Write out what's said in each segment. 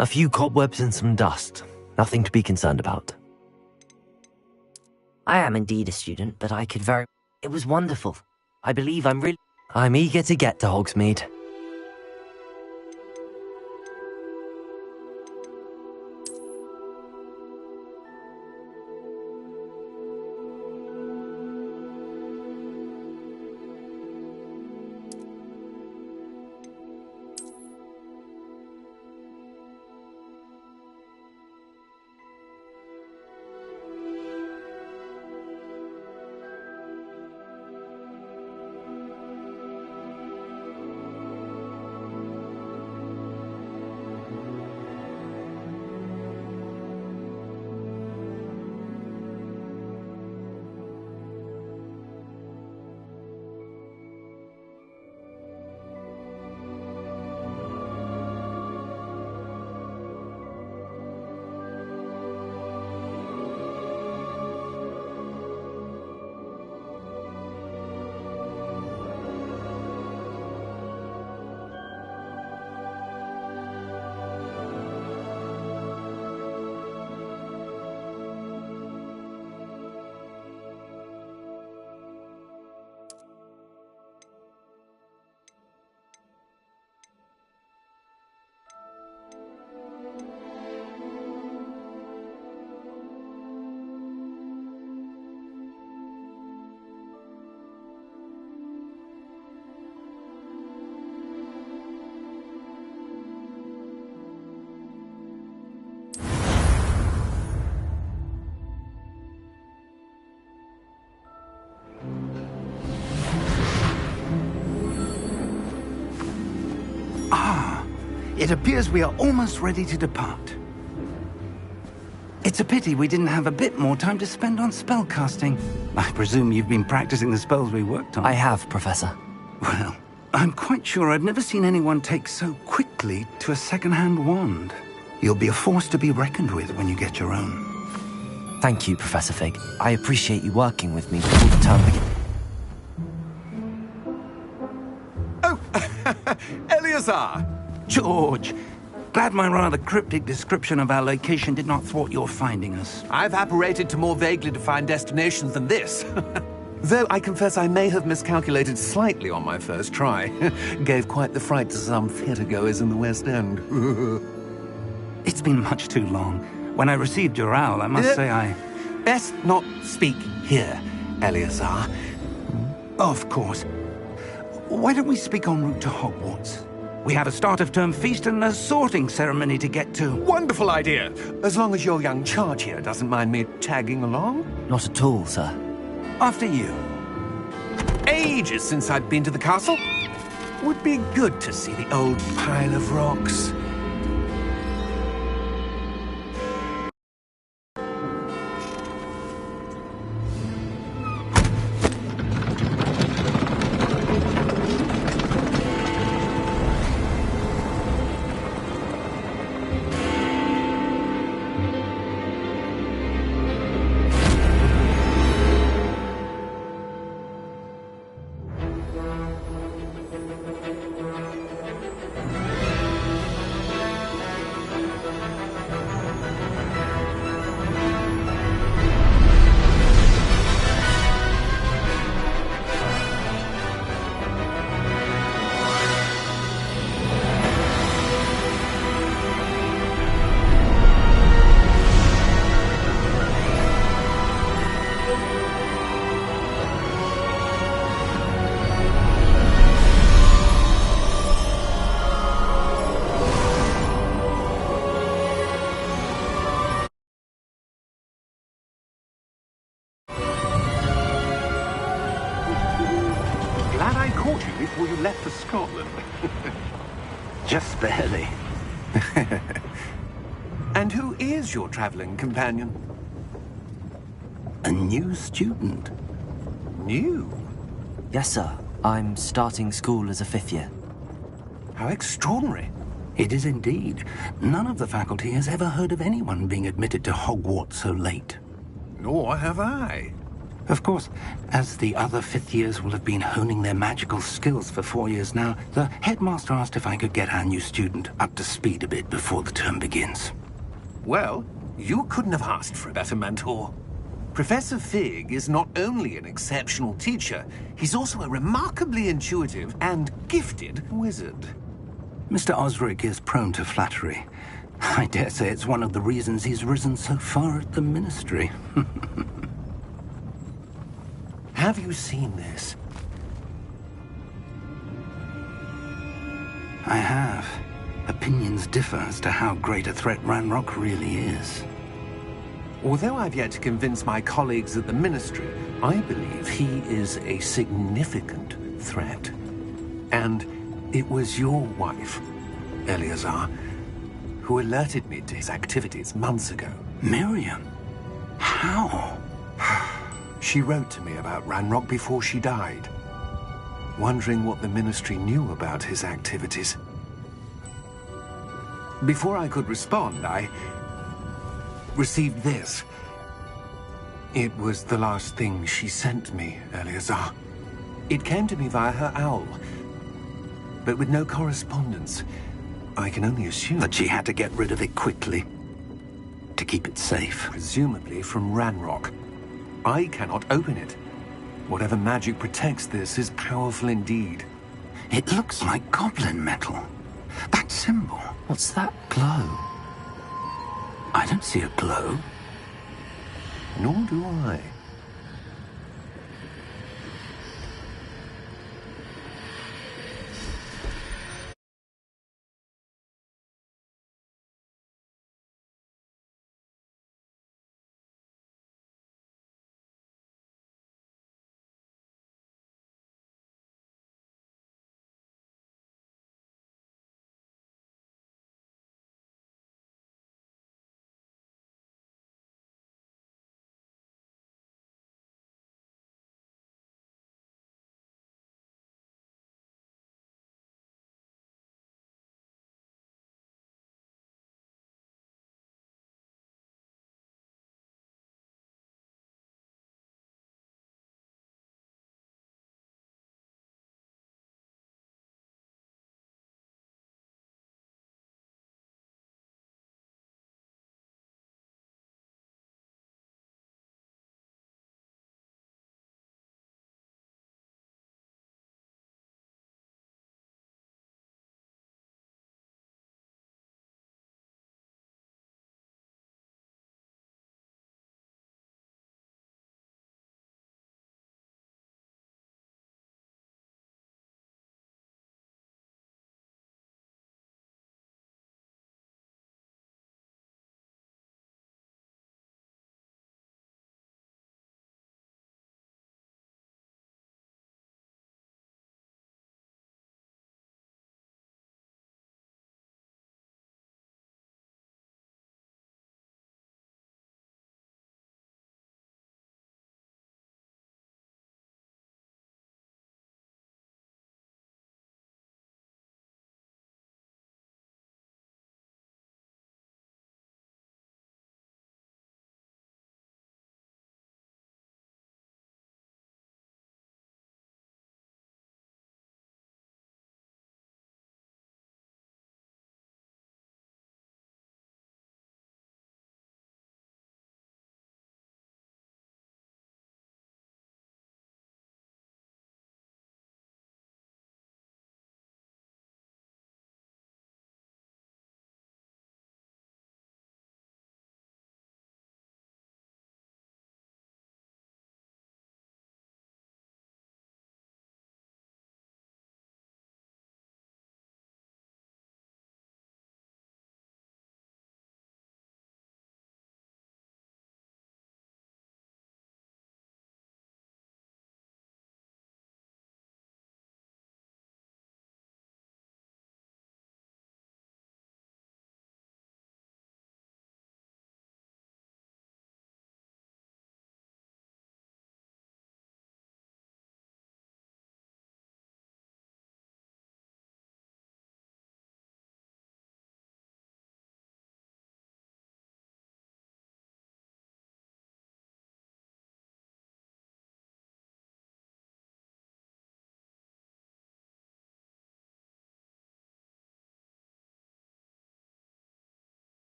A few cobwebs and some dust. Nothing to be concerned about. I am indeed a student, but I could very... It was wonderful. I believe I'm eager to get to Hogsmeade. It appears we are almost ready to depart. It's a pity we didn't have a bit more time to spend on spellcasting. I presume you've been practicing the spells we worked on. I have, Professor. Well, I'm quite sure I've never seen anyone take so quickly to a second-hand wand. You'll be a force to be reckoned with when you get your own. Thank you, Professor Fig. I appreciate you working with me before the term begins. Oh, Eleazar! George, glad my rather cryptic description of our location did not thwart your finding us. I've apparated to more vaguely defined destinations than this. Though I confess I may have miscalculated slightly on my first try. Gave quite the fright to some theatre-goers in the West End. It's been much too long. When I received your owl, I must say I... Best not speak here, Eleazar. Of course. Why don't we speak en route to Hogwarts? We have a start-of-term feast and a sorting ceremony to get to. Wonderful idea! As long as your young charge here doesn't mind me tagging along. Not at all, sir. After you. Ages since I've been to the castle. Would be good to see the old pile of rocks. Before you left for Scotland. Just barely. And who is your traveling companion? A new student. New? Yes, sir. I'm starting school as a 5th year. How extraordinary. It is indeed. None of the faculty has ever heard of anyone being admitted to Hogwarts so late. Nor have I. Of course, as the other fifth years will have been honing their magical skills for 4 years now, the headmaster asked if I could get our new student up to speed a bit before the term begins. Well, you couldn't have asked for a better mentor. Professor Fig is not only an exceptional teacher, he's also a remarkably intuitive and gifted wizard. Mr. Osric is prone to flattery. I dare say it's one of the reasons he's risen so far at the Ministry. Have you seen this? I have. Opinions differ as to how great a threat Ranrock really is. Although I've yet to convince my colleagues at the Ministry, I believe he is a significant threat. And it was your wife, Eleazar, who alerted me to his activities months ago. Miriam? How? She wrote to me about Ranrock before she died, wondering what the Ministry knew about his activities. Before I could respond, I received this. It was the last thing she sent me, Eleazar. It came to me via her owl, but with no correspondence. I can only assume That she had to get rid of it quickly, to keep it safe. presumably from Ranrock. I cannot open it. Whatever magic protects this is powerful indeed. It looks like goblin metal. That symbol. What's that glow? I don't see a glow. Nor do I.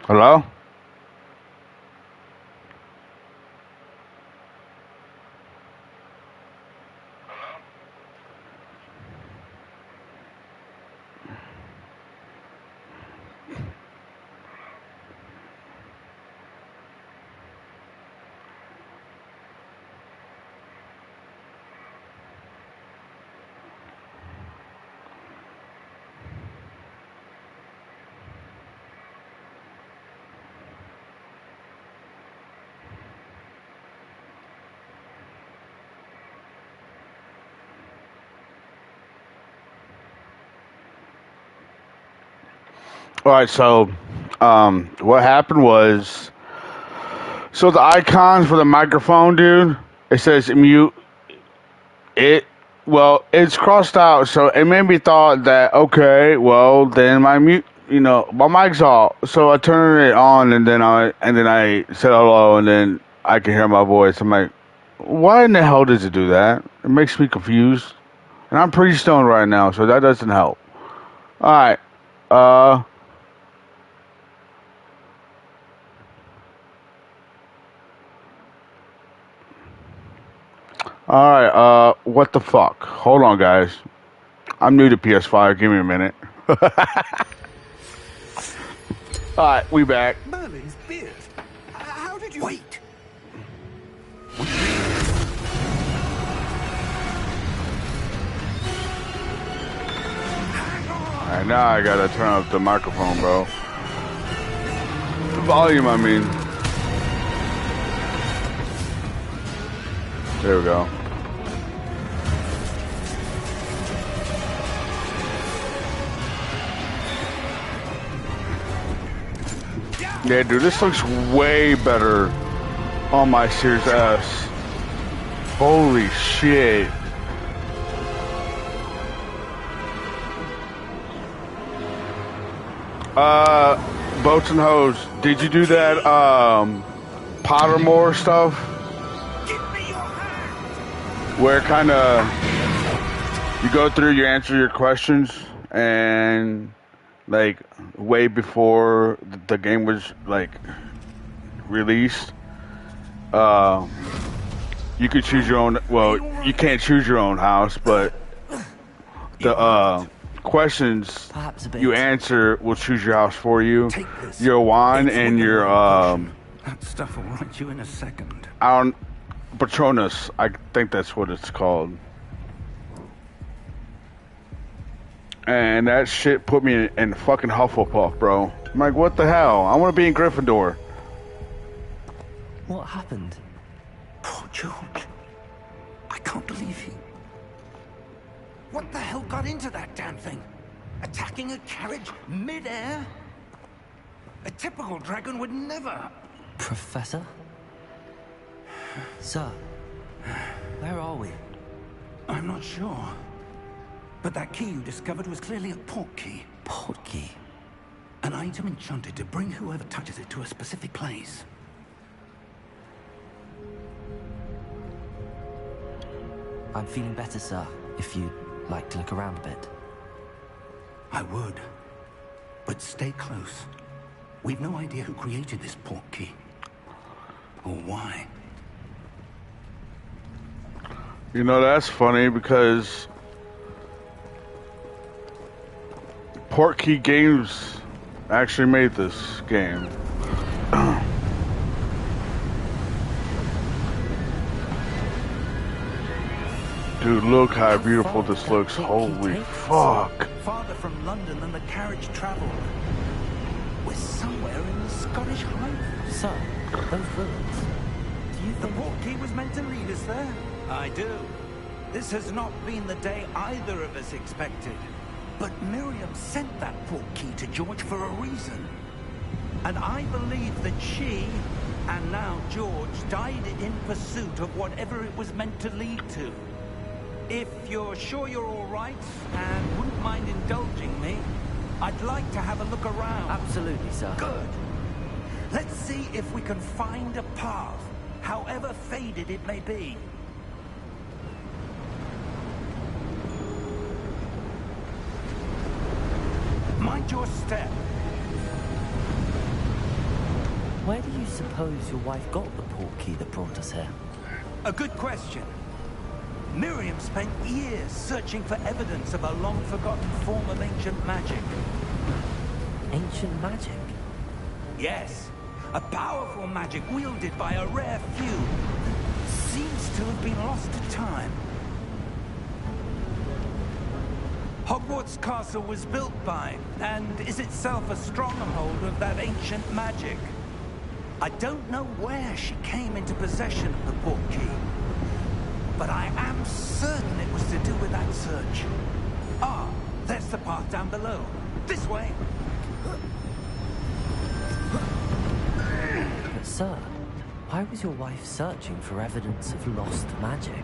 Hello? All right, so what happened was, so the icons for the microphone, dude, it says mute. It well, it's crossed out, so it made me thought that okay, well then my mute, my mic's off. So I turned it on, and then I said hello, and then I can hear my voice. I'm like, why in the hell does it do that? It makes me confused, and I'm pretty stoned right now, so that doesn't help. All right, uh. All right, what the fuck? Hold on, guys. I'm new to PS5. Give me a minute. All right, we back. Merlin's beard. How did you... Wait. All right, now I gotta turn up the microphone, bro. The volume, I mean. There we go. Yeah, dude, this looks way better on my Series S. Holy shit. Boats and Hose, did you do that, Pottermore stuff? Where kind of you go through, you answer your questions, and like way before the game was like released, you could choose your own. Well, you can't choose your own house, but the questions you answer will choose your house for you. Your wand and your that stuff will write you in a second. Patronus, I think that's what it's called. And that shit put me in fucking Hufflepuff, bro. I'm like, what the hell? I want to be in Gryffindor. What happened? Poor George. I can't believe he... What the hell got into that damn thing? Attacking a carriage mid-air? A typical dragon would never... Professor? Sir, where are we? I'm not sure. But that key you discovered was clearly a port key. Port key? An item enchanted to bring whoever touches it to a specific place. I'm feeling better, sir, if you'd like to look around a bit. I would. But stay close. We've no idea who created this port key. Or why. You know, that's funny because Portkey Games actually made this game. Dude, look how beautiful this looks. Holy fuck. Farther from London than the carriage traveled. We're somewhere in the Scottish Highlands. Sir, those ruins. Do you The think... port key was meant to lead us there? I do. This has not been the day either of us expected. But Miriam sent that port key to George for a reason. And I believe that she, and now George, died in pursuit of whatever it was meant to lead to. If you're sure you're all right, and wouldn't mind indulging me, I'd like to have a look around. Absolutely, sir. Good. Let's see if we can find a path, however faded it may be. Mind your step. Where do you suppose your wife got the portkey that brought us here? A good question. Miriam spent years searching for evidence of a long-forgotten form of ancient magic. Ancient magic? Yes, a powerful magic wielded by a rare few. Seems to have been lost to time. Hogwarts Castle was built by, and is itself a stronghold of that ancient magic. I don't know where she came into possession of the portkey, but I am certain it was to do with that search. Ah, there's the path down below. This way. But sir, why was your wife searching for evidence of lost magic?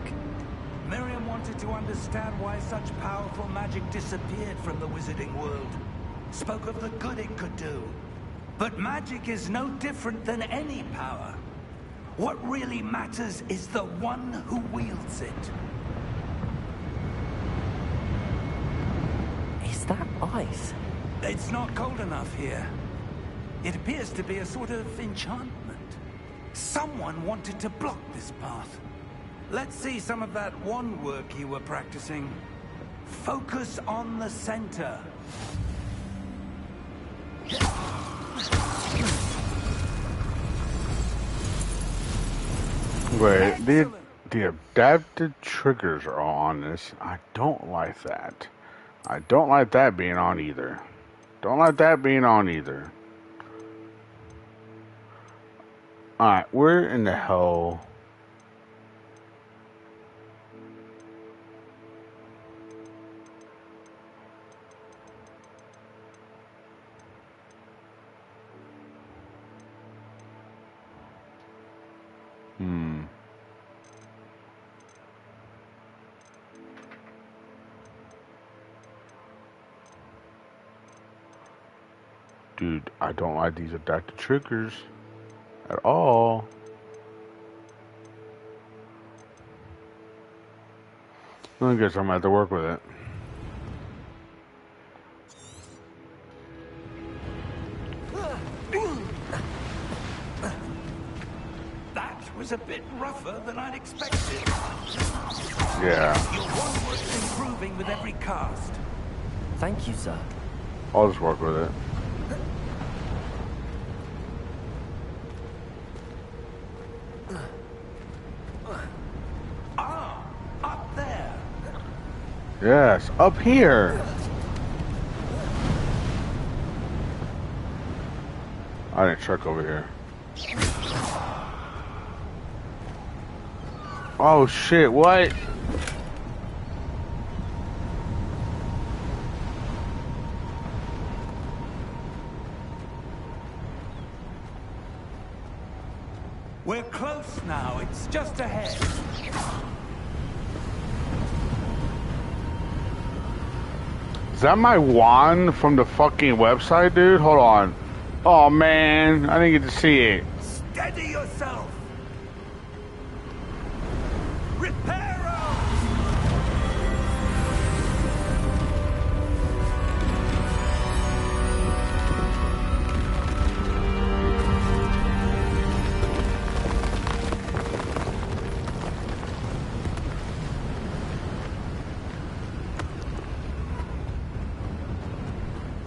Miriam wanted to understand why such powerful magic disappeared from the wizarding world. Spoke of the good it could do. But magic is no different than any power. What really matters is the one who wields it. Is that ice? It's not cold enough here. It appears to be a sort of enchantment. Someone wanted to block this path. Let's see some of that wand work you were practicing. Focus on the center. Wait, the adapted triggers are on this. I don't like that. I don't like that being on either. Don't like that being on either. Alright, where in the hell? Dude, I don't like these adapted triggers at all. I guess I'm gonna have to work with it. That was a bit rougher than I'd expected. Yeah. Your wand work's improving with every cast. Thank you, sir. I'll just work with it. Up there. Yes, up here. I didn't check over here. Oh shit, what? We're close now. It's just ahead. Is that my wand from the fucking website, dude? Hold on. Oh man, I didn't get to see it. Steady yourself. Reparo!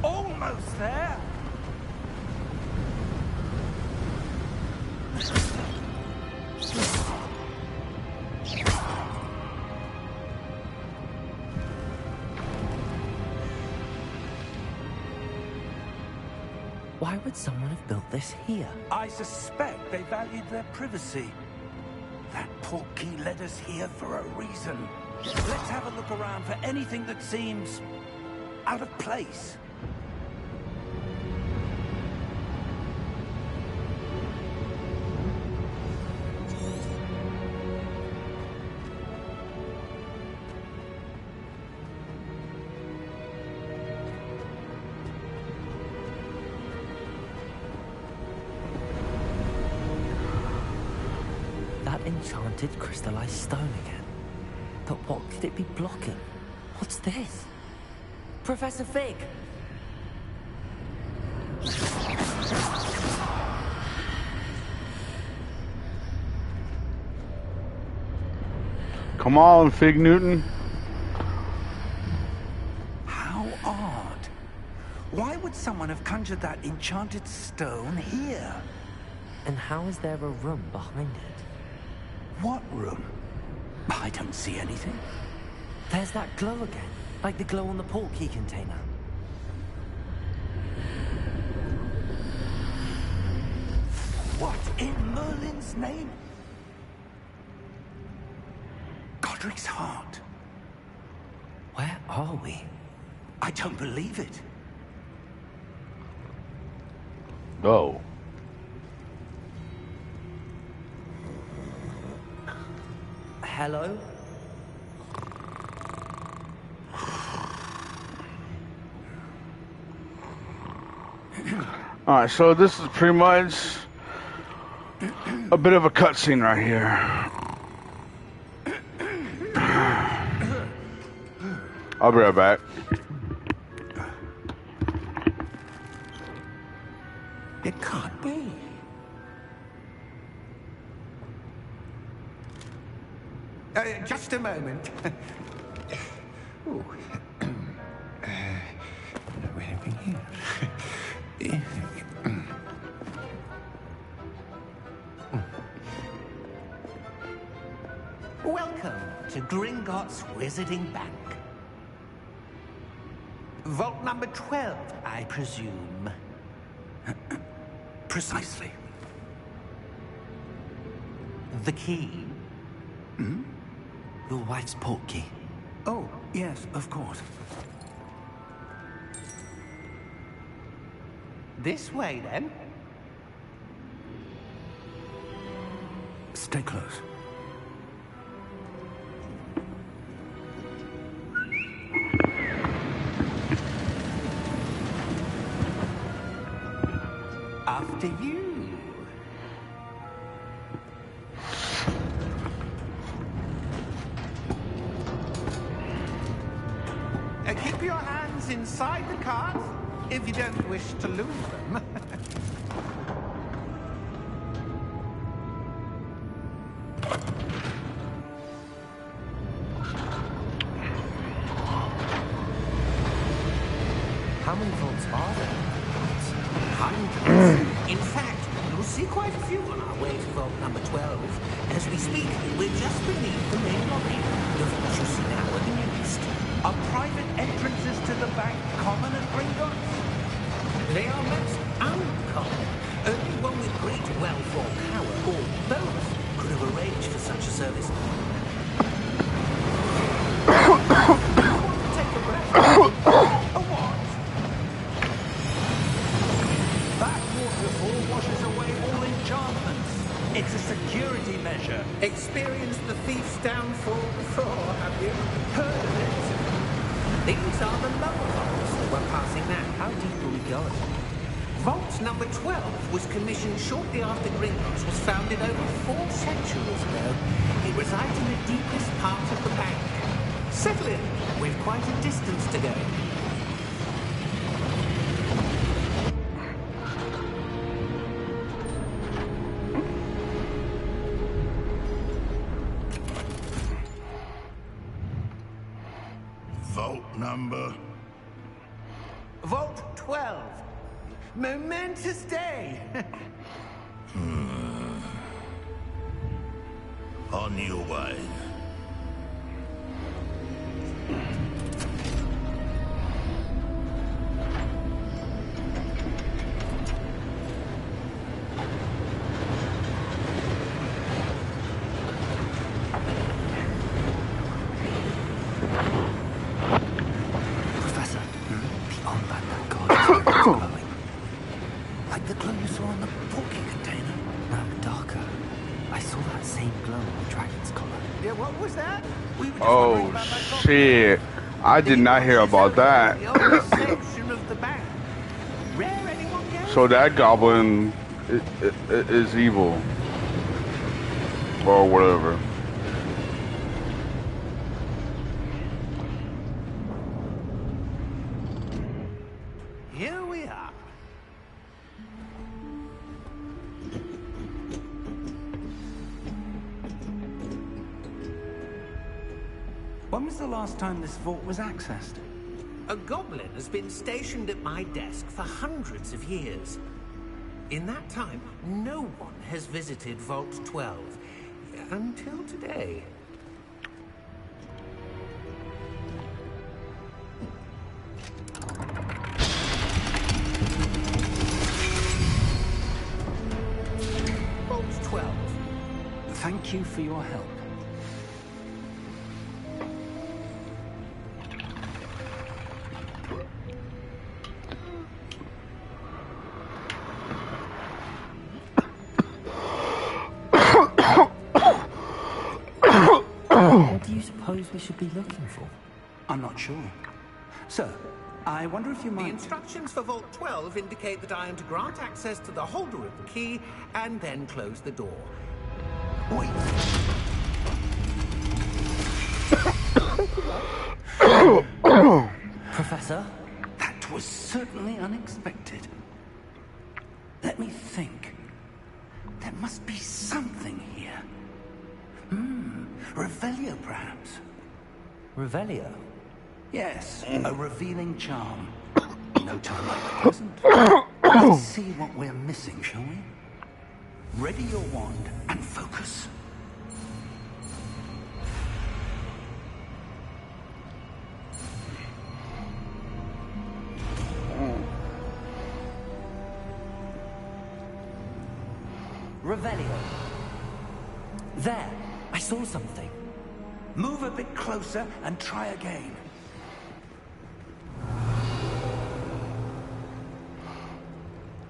Almost there. Why would someone have built this here? I suspect they valued their privacy. That portkey led us here for a reason. Let's have a look around for anything that seems out of place. That enchanted crystallized stone again. But what could it be blocking? What's this? Professor Fig! Come on, Fig Newton. How odd. Why would someone have conjured that enchanted stone here? And how is there a room behind it? What room? I don't see anything. There's that glow again, like the glow on the portkey container. What in Merlin's name? Godric's heart. Where are we? I don't believe it. Oh. Hello? Alright, so this is pretty much a bit of a cutscene right here. I'll be right back. It can't be. Just a moment. Ooh. Anything here? Welcome to Gringotts Wizarding Bank. Vault number 12, I presume. Precisely. The key? Hmm? Your wife's portkey. Oh, yes, of course. This way, then. Stay close. After you. Keep your hands inside the cart if you don't wish to lose them. How many vaults are there? Hundreds. In fact, you'll see quite a few on our way to vault number 12. As we speak, we're just beneath the main lobby. The vaults you see now are the newest. Are private entrances to the bank common at Gringotts? They are most uncommon. Only one with great wealth or power, or both, could have arranged for such a service. Take a breath. A what? That waterfall washes away all enchantments. It's a security measure. Experienced the thief's downfall before, have you? Heard of it? These are the lower vaults that we're passing now. How deep are we going? Vault number 12 was commissioned shortly after Gringotts was founded over 4 centuries ago. It resides in the deepest part of the bank. Settle in. We've quite a distance to go. Vault number? Vault 12. Momentous day. On your way. Professor, beyond that god is glowing. Like the glow you saw on the portkey container. No, darker. I saw that same glow on the dragon's collar. Yeah, what was that? We were just Oh wondering about that shit! I did not hear about that. The oldest section of the bank. Rare anyone gets. So that goblin is evil, or whatever. Here we are. When was the last time this vault was accessed? A goblin has been stationed at my desk for hundreds of years. In that time, no one has visited Vault 12. Until today. Vault 12. Thank you for your help. What do you suppose we should be looking for? I'm not sure. Sir, I wonder if you The might... instructions for Vault 12 indicate that I am to grant access to the holder of the key and then close the door. Wait. Professor? That was certainly unexpected. Let me think. There must be something here. Revelio, perhaps. Revelio? Yes, a revealing charm. No time like the present. Let's see what we're missing, shall we? Ready your wand and focus. Revelio. There! I saw something. Move a bit closer and try again.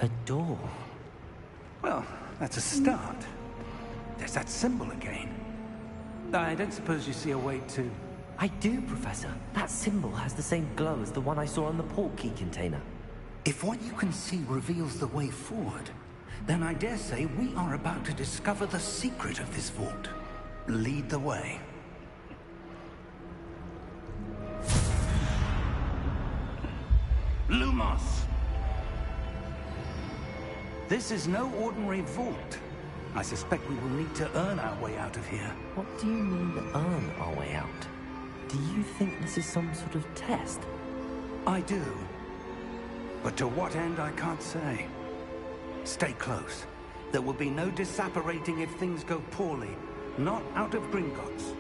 A door. Well, that's a start. There's that symbol again. I don't suppose you see a way to... I do, Professor. That symbol has the same glow as the one I saw on the port key container. If what you can see reveals the way forward, then I dare say we are about to discover the secret of this vault. Lead the way. Lumos! This is no ordinary vault. I suspect we will need to earn our way out of here. What do you mean, earn our way out? Do you think this is some sort of test? I do. But to what end, I can't say. Stay close. There will be no disapparating if things go poorly. Not out of Gringotts.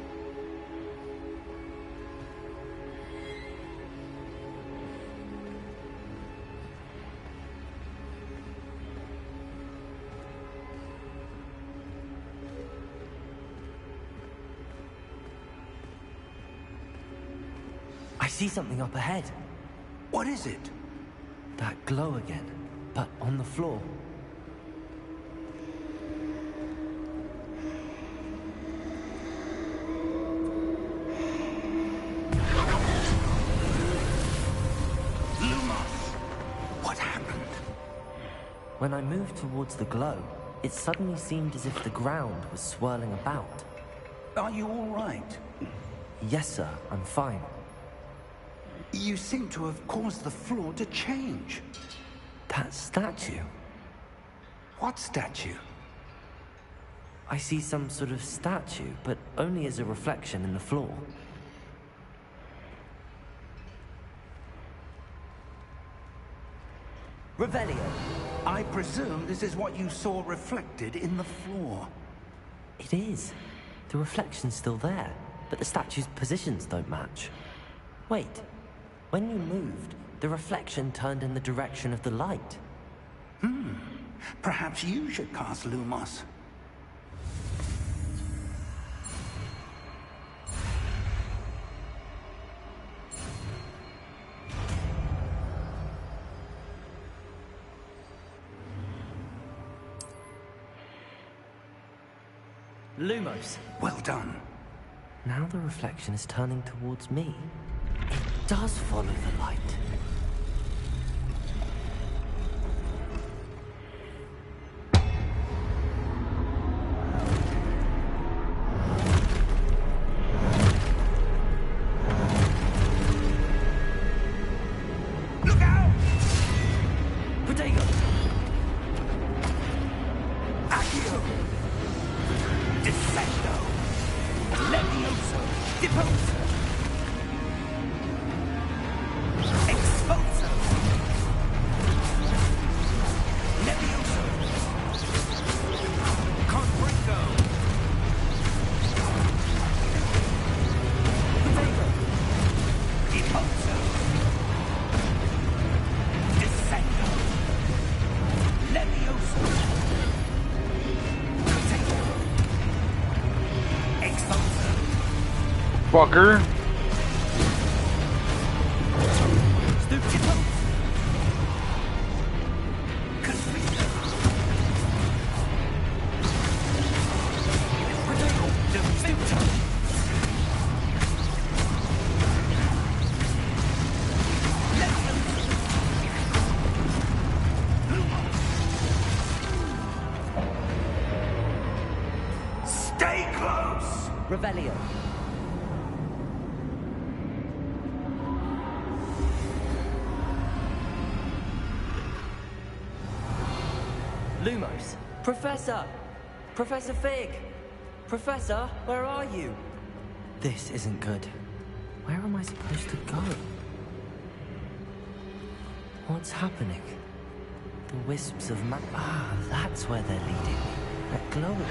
I see something up ahead. What is it? That glow again, but on the floor. What happened? When I moved towards the glow, it suddenly seemed as if the ground was swirling about. Are you all right? Yes, sir, I'm fine. You seem to have caused the floor to change. That statue. What statue? I see some sort of statue, but only as a reflection in the floor. Revelio. I presume this is what you saw reflected in the floor. It is. The reflection's still there, but the statue's positions don't match. Wait. When you moved, the reflection turned in the direction of the light. Perhaps you should cast Lumos. Lumos. Well done. Now the reflection is turning towards me. It does follow the light. Look out! Protego! Accio! Defendo! Levioso! Deposo! Fucker. Stay close! Revelio. Lumos. Professor! Professor Fig! Professor, where are you? This isn't good. Where am I supposed to go? What's happening? The wisps of Ah, that's where they're leading. That glowing.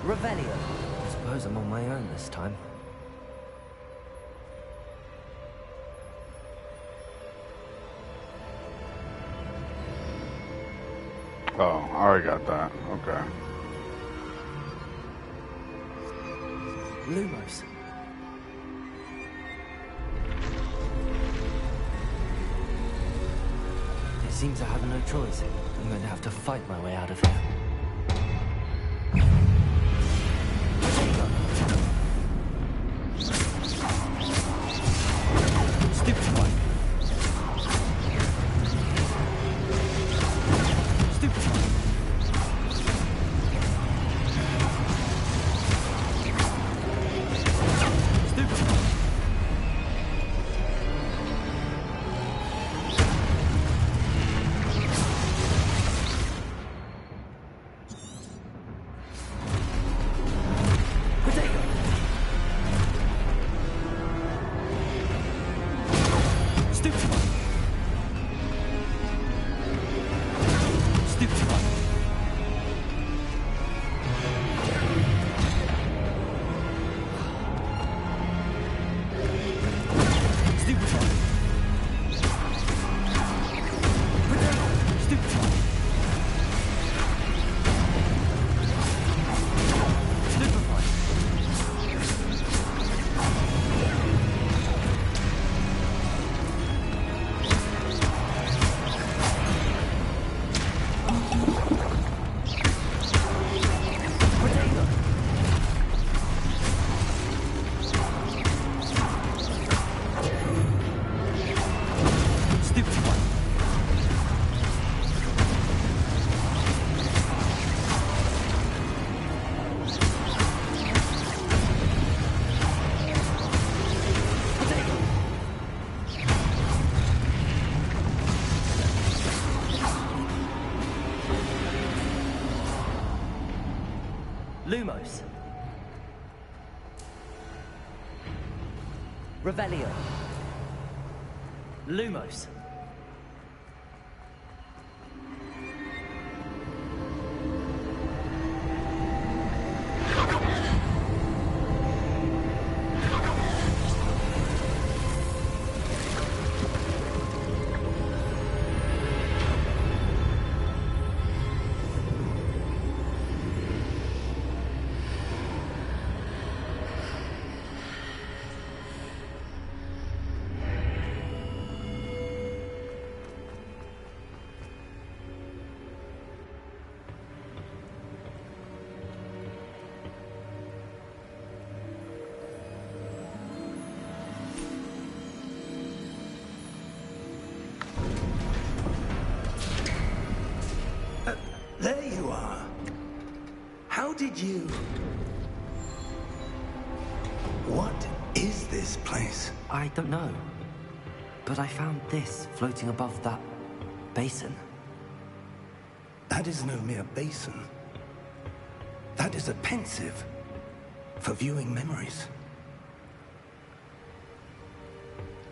Revelio. I suppose I'm on my own this time. Oh, I already got that. Okay. Lumos. It seems I have no choice. I'm going to have to fight my way out of here. Stupid one. Stupid one. Stupid one. Lumos. Revelio. Lumos. There you are. How did you... What is this place? I don't know. But I found this floating above that basin. That is no mere basin. That is a pensive for viewing memories.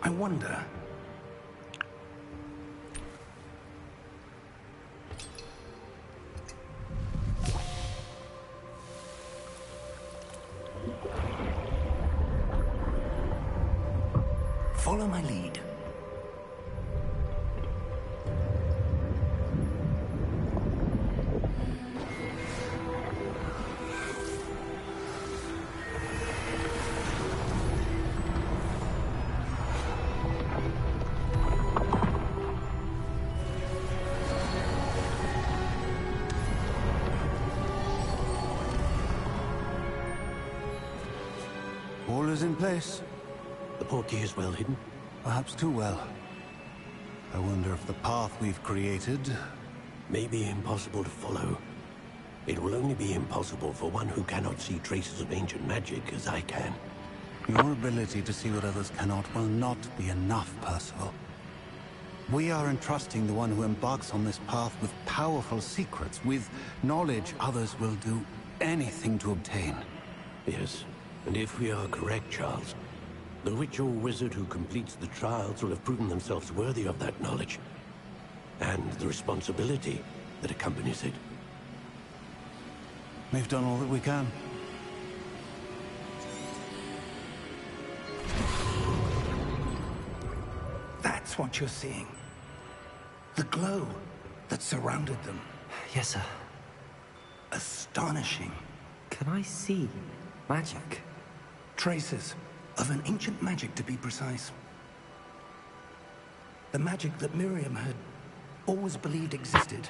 I wonder... Follow my lead. All is in place. The portkey is well hidden. Perhaps too well. I wonder if the path we've created... May be impossible to follow. It will only be impossible for one who cannot see traces of ancient magic as I can. Your ability to see what others cannot will not be enough, Percival. We are entrusting the one who embarks on this path with powerful secrets, with knowledge others will do anything to obtain. Yes, and if we are correct, Charles, the witch or wizard who completes the trials will have proven themselves worthy of that knowledge, and the responsibility that accompanies it. We've done all that we can. That's what you're seeing. The glow that surrounded them. Yes, sir. Astonishing. Can I see magic? Traces of an ancient magic, to be precise. The magic that Miriam had always believed existed,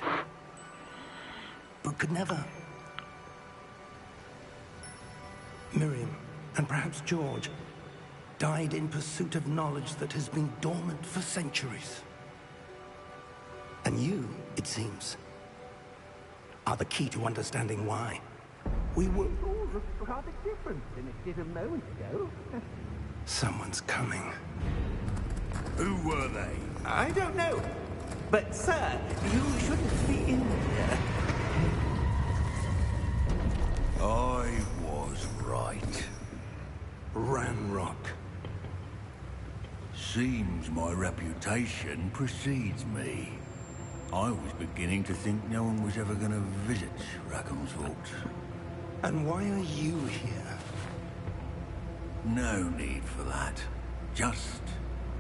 but could never. Miriam, and perhaps George, died in pursuit of knowledge that has been dormant for centuries. And you, it seems, are the key to understanding why. We were all rather different than it did a moment ago. Someone's coming. Who were they? I don't know. But, sir, you shouldn't be in here. I was right. Ranrock. Seems my reputation precedes me. I was beginning to think no one was ever going to visit Rackham's vault. And why are you here? No need for that. Just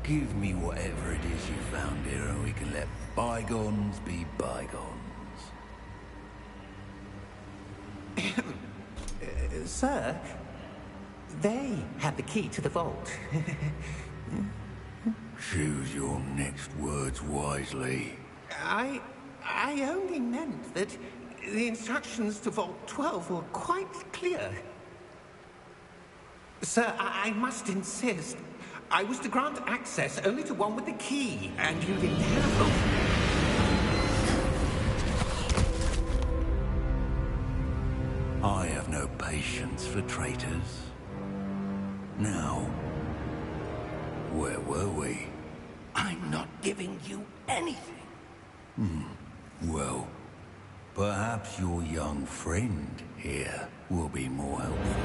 give me whatever it is you found here and we can let bygones be bygones. Sir, they had the key to the vault. Choose your next words wisely. I only meant that the instructions to Vault 12 were quite clear. Sir, I must insist. I was to grant access only to one with the key, and you didn't have them. I have no patience for traitors. Now, where were we? I'm not giving you anything. Well, perhaps your young friend here will be more helpful.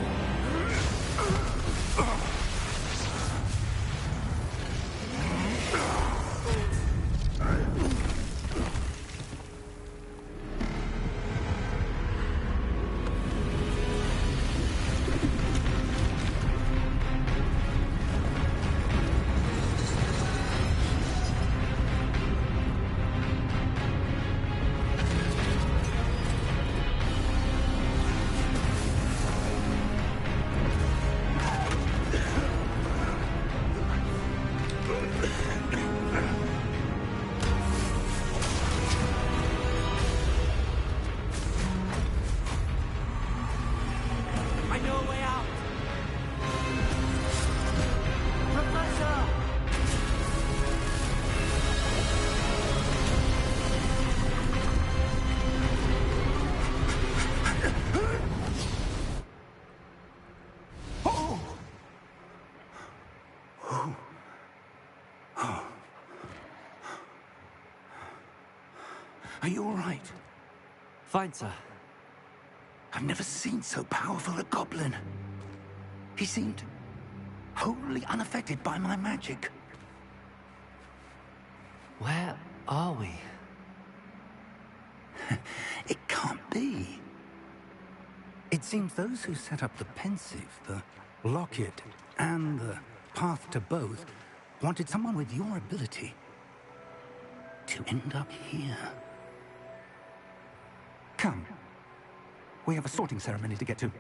I know a way out! Professor! Are you all right? Fine, sir. I've never seen so powerful a goblin. He seemed wholly unaffected by my magic. Where are we? It can't be. It seems those who set up the pensive, the locket, and the path to both wanted someone with your ability to end up here. Come. We have a sorting ceremony to get to.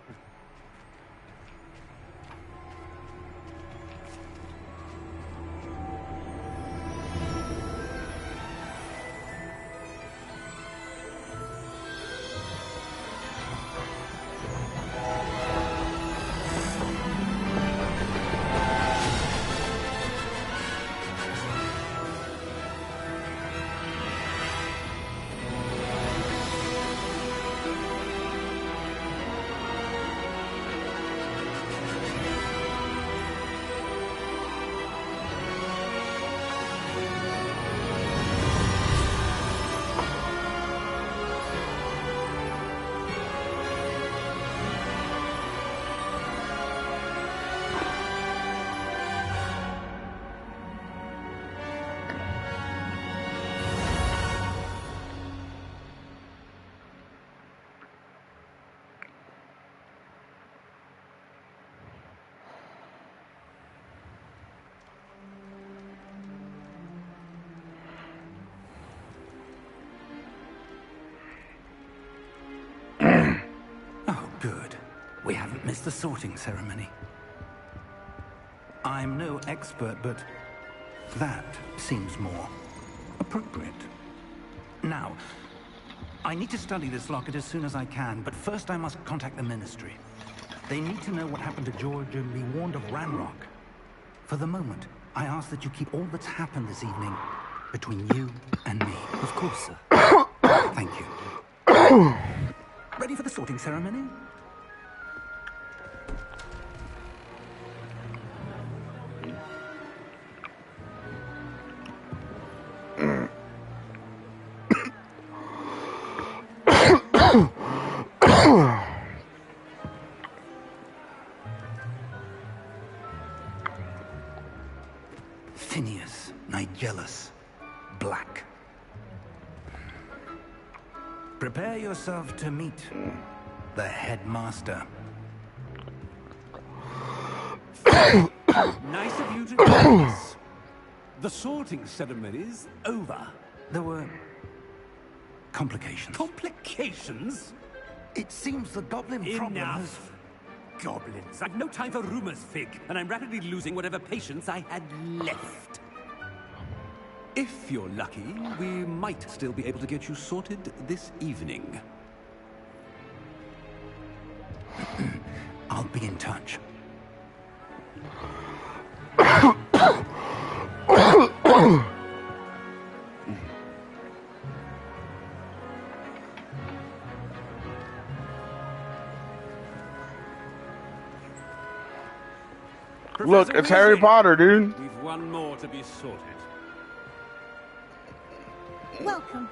Good. We haven't missed the sorting ceremony. I'm no expert, but that seems more appropriate. Now, I need to study this locket as soon as I can, but first I must contact the Ministry. They need to know what happened to George and be warned of Ranrock. For the moment, I ask that you keep all that's happened this evening between you and me. Of course, sir. Thank you. Ready for the sorting ceremony? Phineas, Nigellus, Black. Prepare yourself to meet the headmaster. Nice of you to join us. The sorting ceremony's over. There were complications. Complications? It seems the goblin problem has... Enough. Goblins. I've no time for rumors, Fig, and I'm rapidly losing whatever patience I had left. If you're lucky, we might still be able to get you sorted this evening. I'll be in touch. Look, it's Harry Potter, dude. We've one more to be sorted. Welcome.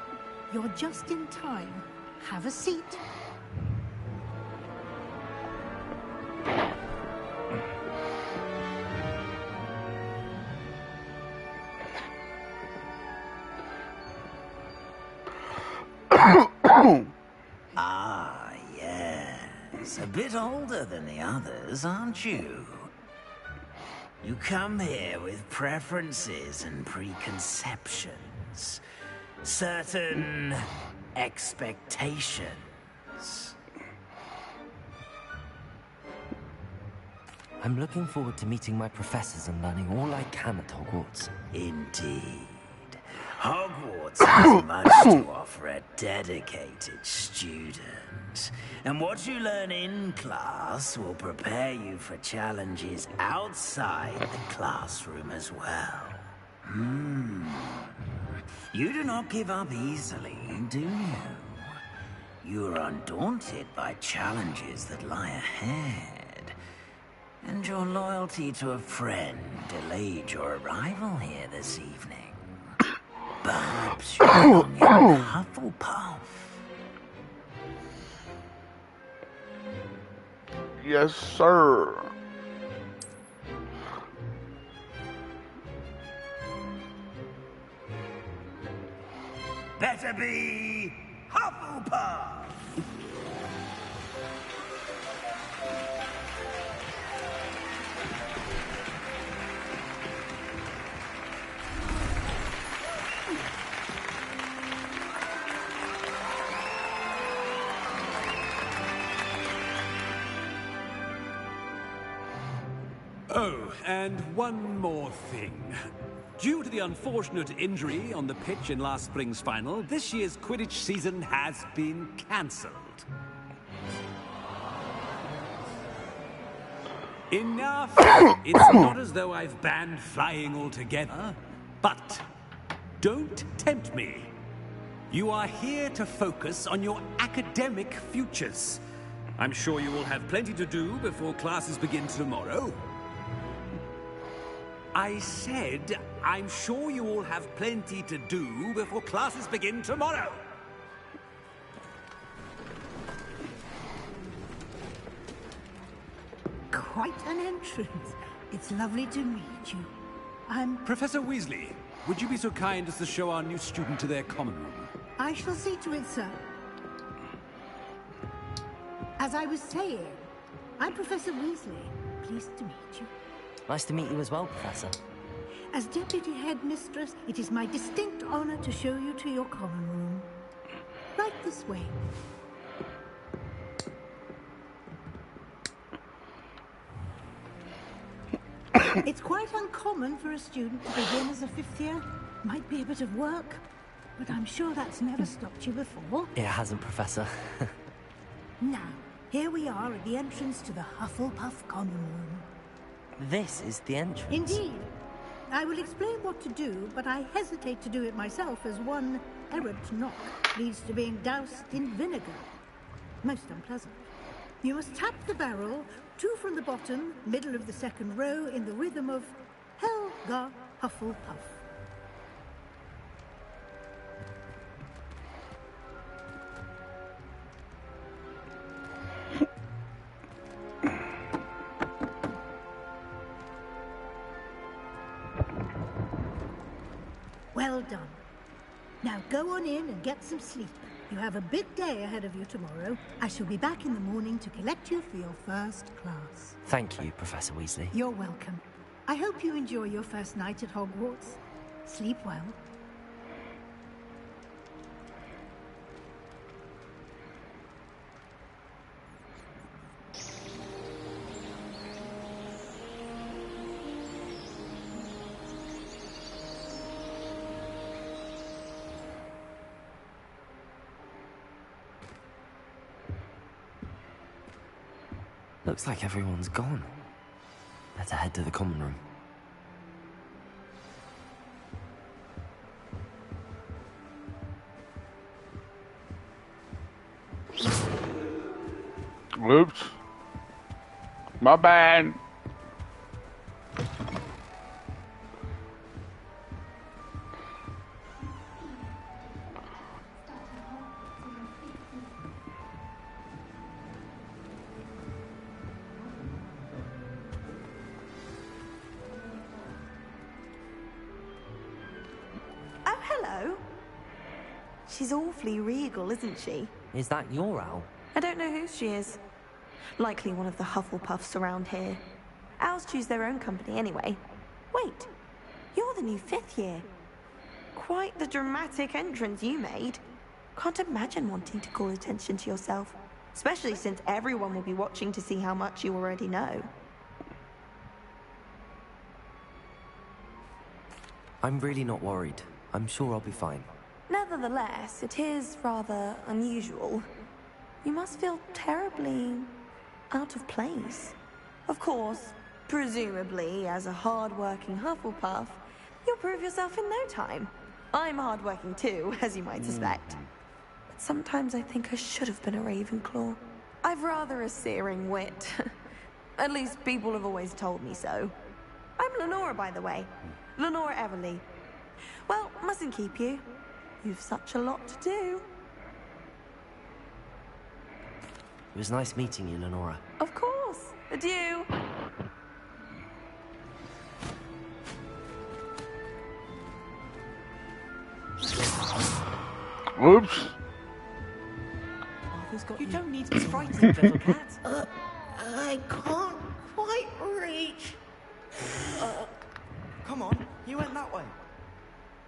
You're just in time. Have a seat. Ah, yes. A bit older than the others, aren't you? You come here with preferences and preconceptions. Certain expectations. I'm looking forward to meeting my professors and learning all I can at Hogwarts. Indeed. Hogwarts has much to offer a dedicated student. And what you learn in class will prepare you for challenges outside the classroom as well. You do not give up easily, do you? You are undaunted by challenges that lie ahead. And your loyalty to a friend delayed your arrival here this evening. Perhaps you belong in Hufflepuff. Yes, sir. Better be Hufflepuff! Oh, and one more thing. Due to the unfortunate injury on the pitch in last spring's final, this year's Quidditch season has been cancelled. Enough! It's not as though I've banned flying altogether, but don't tempt me. You are here to focus on your academic futures. I'm sure you will have plenty to do before classes begin tomorrow. I said, I'm sure you all have plenty to do before classes begin tomorrow. Quite an entrance. It's lovely to meet you. I'm... Professor Weasley, would you be so kind as to show our new student to their common room? I shall see to it, sir. As I was saying, I'm Professor Weasley. Pleased to meet you. Nice to meet you as well, Professor. As Deputy Headmistress, it is my distinct honor to show you to your common room. Right this way. It's quite uncommon for a student to begin as a fifth year. Might be a bit of work, but I'm sure that's never stopped you before. It hasn't, Professor. Now, here we are at the entrance to the Hufflepuff Common Room. This is the entrance. Indeed. I will explain what to do, but I hesitate to do it myself as one errant knock leads to being doused in vinegar. Most unpleasant. You must tap the barrel, 2 from the bottom, middle of the second row, in the rhythm of Helga Hufflepuff. Well done. Now go on in and get some sleep. You have a big day ahead of you tomorrow. I shall be back in the morning to collect you for your first class. Thank you, Professor Weasley. You're welcome. I hope you enjoy your first night at Hogwarts. Sleep well. Looks like everyone's gone. Better head to the common room. Oops. My bad. She's awfully regal, isn't she? Is that your owl? I don't know who she is. Likely one of the Hufflepuffs around here. Owls choose their own company anyway. Wait, you're the new 5th year. Quite the dramatic entrance you made. Can't imagine wanting to call attention to yourself, especially since everyone will be watching to see how much you already know. I'm really not worried. I'm sure I'll be fine. Nevertheless, it is rather unusual. You must feel terribly out of place. Of course, presumably, as a hard-working Hufflepuff, you'll prove yourself in no time. I'm hard-working too, as you might suspect. But sometimes I think I should have been a Ravenclaw. I've rather a searing wit. At least people have always told me so. I'm Lenora, by the way. Lenora Everly. Well, mustn't keep you. You've such a lot to do. It was nice meeting you, Lenora. Of course. Adieu. Oops. You don't need to be frightened, little cat. I can't quite reach. Come on, you went that way.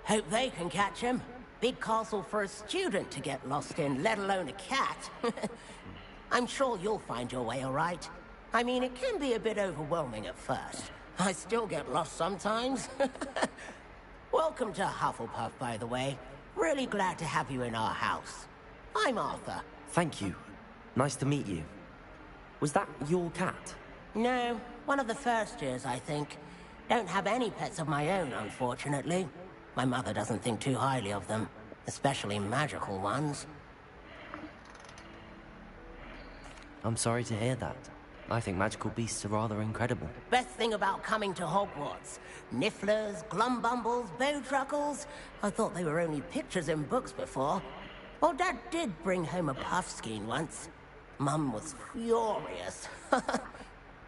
Hope they can catch him. Big castle for a student to get lost in, let alone a cat. I'm sure you'll find your way all right. I mean, it can be a bit overwhelming at first. I still get lost sometimes. Welcome to Hufflepuff, by the way. Really glad to have you in our house. I'm Arthur. Thank you. Nice to meet you. Was that your cat? No, one of the first years, I think. Don't have any pets of my own, unfortunately. My mother doesn't think too highly of them, especially magical ones. I'm sorry to hear that. I think magical beasts are rather incredible. Best thing about coming to Hogwarts. Nifflers, glumbumbles, bowtruckles. I thought they were only pictures in books before. Well, Dad did bring home a puffskein once. Mum was furious.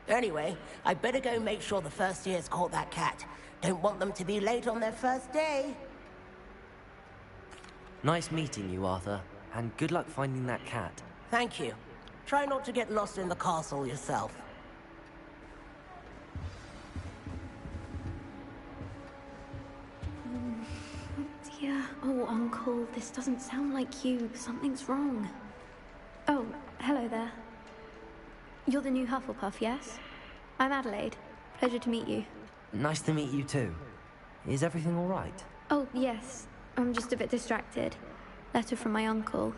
Anyway, I better go make sure the first year's caught that cat. Don't want them to be late on their first day. Nice meeting you, Arthur. And good luck finding that cat. Thank you. Try not to get lost in the castle yourself. Dear. Oh, Uncle, this doesn't sound like you. Something's wrong. Oh, hello there. You're the new Hufflepuff, yes? I'm Adelaide. Pleasure to meet you. Nice to meet you too. Is everything all right? Oh, yes. I'm just a bit distracted. Letter from my uncle.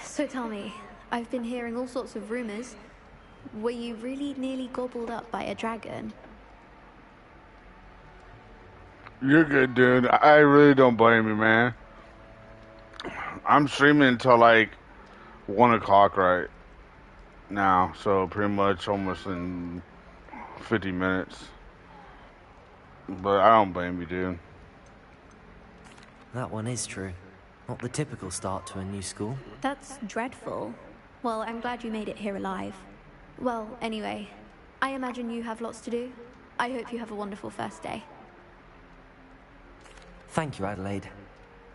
So tell me, I've been hearing all sorts of rumors. Were you really nearly gobbled up by a dragon? You're good, dude. I really don't blame you, man. I'm streaming until like 1 o'clock right now, so pretty much almost in 50 minutes. But I don't blame you, dude. That one is true. Not the typical start to a new school. That's dreadful. Well, I'm glad you made it here alive. Well, anyway, I imagine you have lots to do. I hope you have a wonderful first day. Thank you, Adelaide.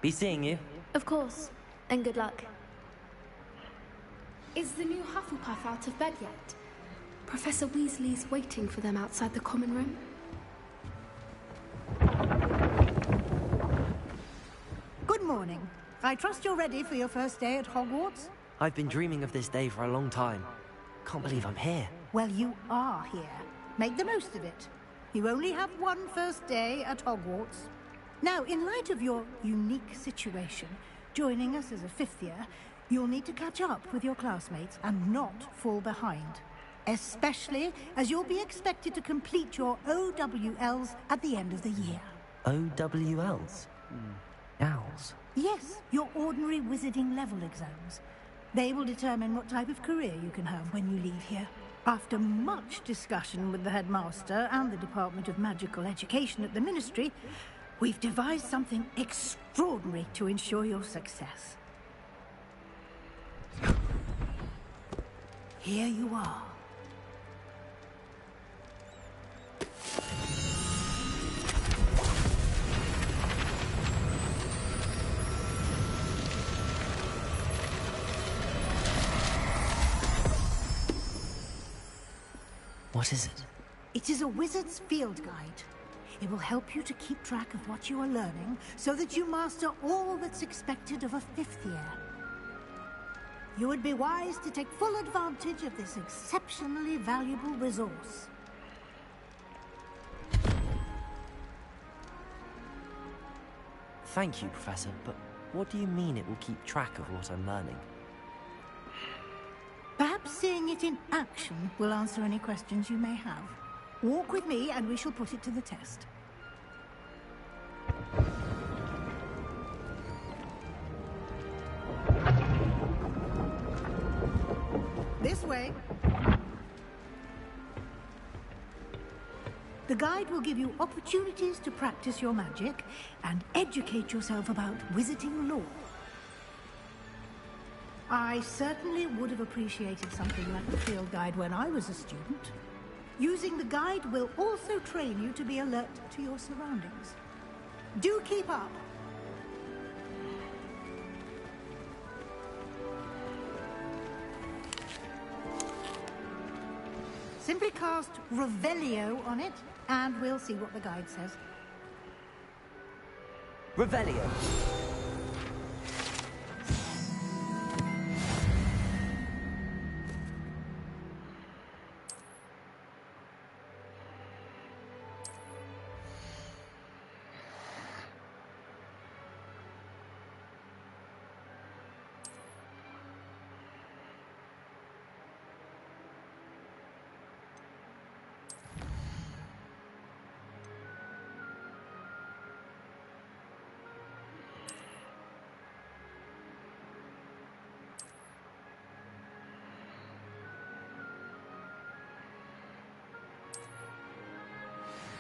Be seeing you. Of course, and good luck. Is the new Hufflepuff out of bed yet? Professor Weasley's waiting for them outside the common room. Good morning. I trust you're ready for your first day at Hogwarts? I've been dreaming of this day for a long time. Can't believe I'm here. Well, you are here. Make the most of it. You only have one first day at Hogwarts. Now, in light of your unique situation, joining us as a fifth year, you'll need to catch up with your classmates and not fall behind. Especially as you'll be expected to complete your OWLs at the end of the year. OWLs? Owls? Yes, your ordinary wizarding level exams. They will determine what type of career you can have when you leave here. After much discussion with the headmaster and the Department of Magical Education at the Ministry, we've devised something extraordinary to ensure your success. Here you are. What is it? It is a wizard's field guide. It will help you to keep track of what you are learning so that you master all that's expected of a fifth year. You would be wise to take full advantage of this exceptionally valuable resource. Thank you, Professor, but what do you mean it will keep track of what I'm learning? Perhaps seeing it in action will answer any questions you may have. Walk with me and we shall put it to the test. This way. The guide will give you opportunities to practice your magic and educate yourself about wizarding lore. I certainly would have appreciated something like the field guide when I was a student. Using the guide will also train you to be alert to your surroundings. Do keep up. Simply cast Revelio on it, and we'll see what the guide says. Revelio.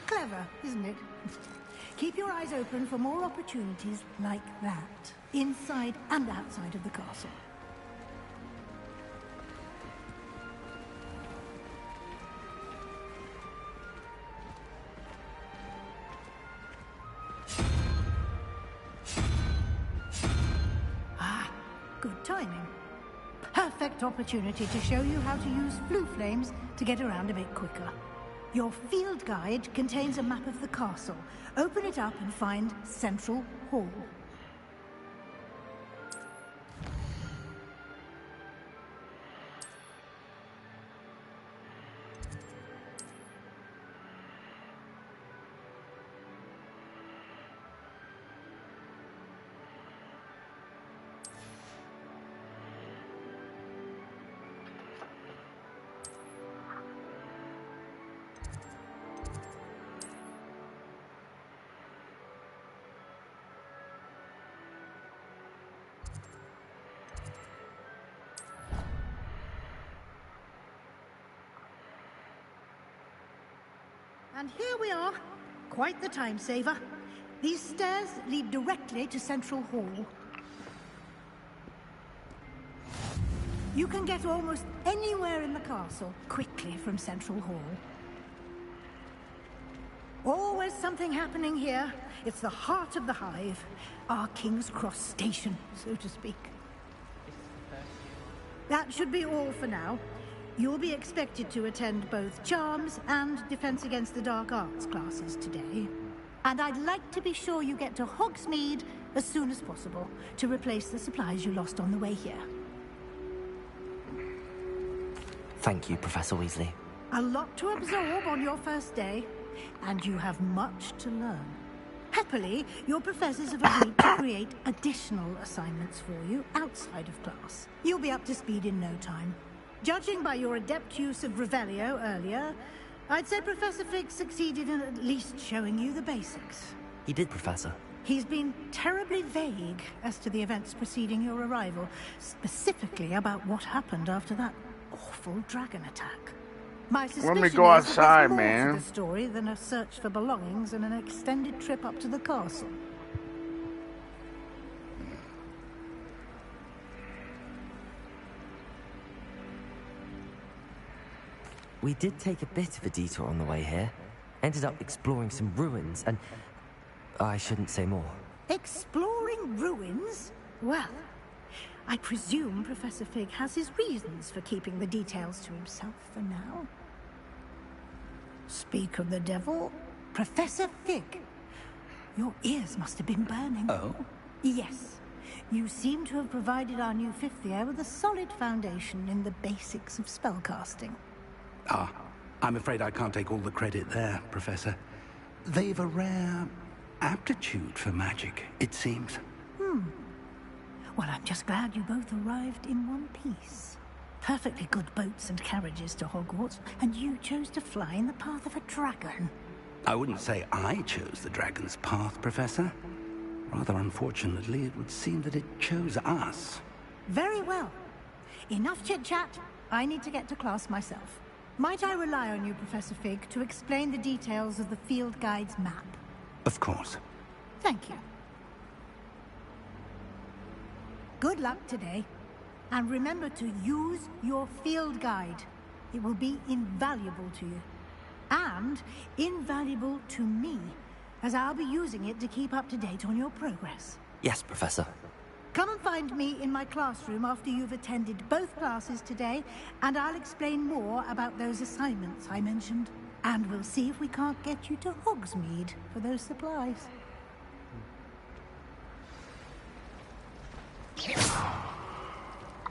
Clever, isn't it? Keep your eyes open for more opportunities like that, inside and outside of the castle. Ah, good timing. Perfect opportunity to show you how to use flue flames to get around a bit quicker. Your field guide contains a map of the castle. Open it up and find Central Hall. And here we are. Quite the time saver. These stairs lead directly to Central Hall. You can get almost anywhere in the castle quickly from Central Hall. Always something happening here. It's the heart of the hive. Our King's Cross station, so to speak. That should be all for now. You'll be expected to attend both Charms and Defense Against the Dark Arts classes today. And I'd like to be sure you get to Hogsmeade as soon as possible to replace the supplies you lost on the way here. Thank you, Professor Weasley. A lot to absorb on your first day, and you have much to learn. Happily, your professors have agreed to create additional assignments for you outside of class. You'll be up to speed in no time. Judging by your adept use of Revelio earlier, I'd say Professor Fig succeeded in at least showing you the basics. He did, Professor. He's been terribly vague as to the events preceding your arrival, specifically about what happened after that awful dragon attack. My suspicion Let me go is that outside, there's more man. to the story than a search for belongings and an extended trip up to the castle. We did take a bit of a detour on the way here. Ended up exploring some ruins and... I shouldn't say more. Exploring ruins? Well, I presume Professor Fig has his reasons for keeping the details to himself for now. Speak of the devil, Professor Fig. Your ears must have been burning. Oh? Yes. You seem to have provided our new fifth year with a solid foundation in the basics of spellcasting. Ah, I'm afraid I can't take all the credit there, Professor. They've a rare aptitude for magic, it seems. Well, I'm just glad you both arrived in one piece. Perfectly good boats and carriages to Hogwarts, and you chose to fly in the path of a dragon. I wouldn't say I chose the dragon's path, Professor. Rather unfortunately, it would seem that it chose us. Very well. Enough chit-chat. I need to get to class myself. Might I rely on you, Professor Fig, to explain the details of the field guide's map? Of course. Thank you. Good luck today. And remember to use your field guide. It will be invaluable to you. And invaluable to me, as I'll be using it to keep up to date on your progress. Yes, Professor. Come and find me in my classroom after you've attended both classes today, and I'll explain more about those assignments I mentioned. And we'll see if we can't get you to Hogsmeade for those supplies.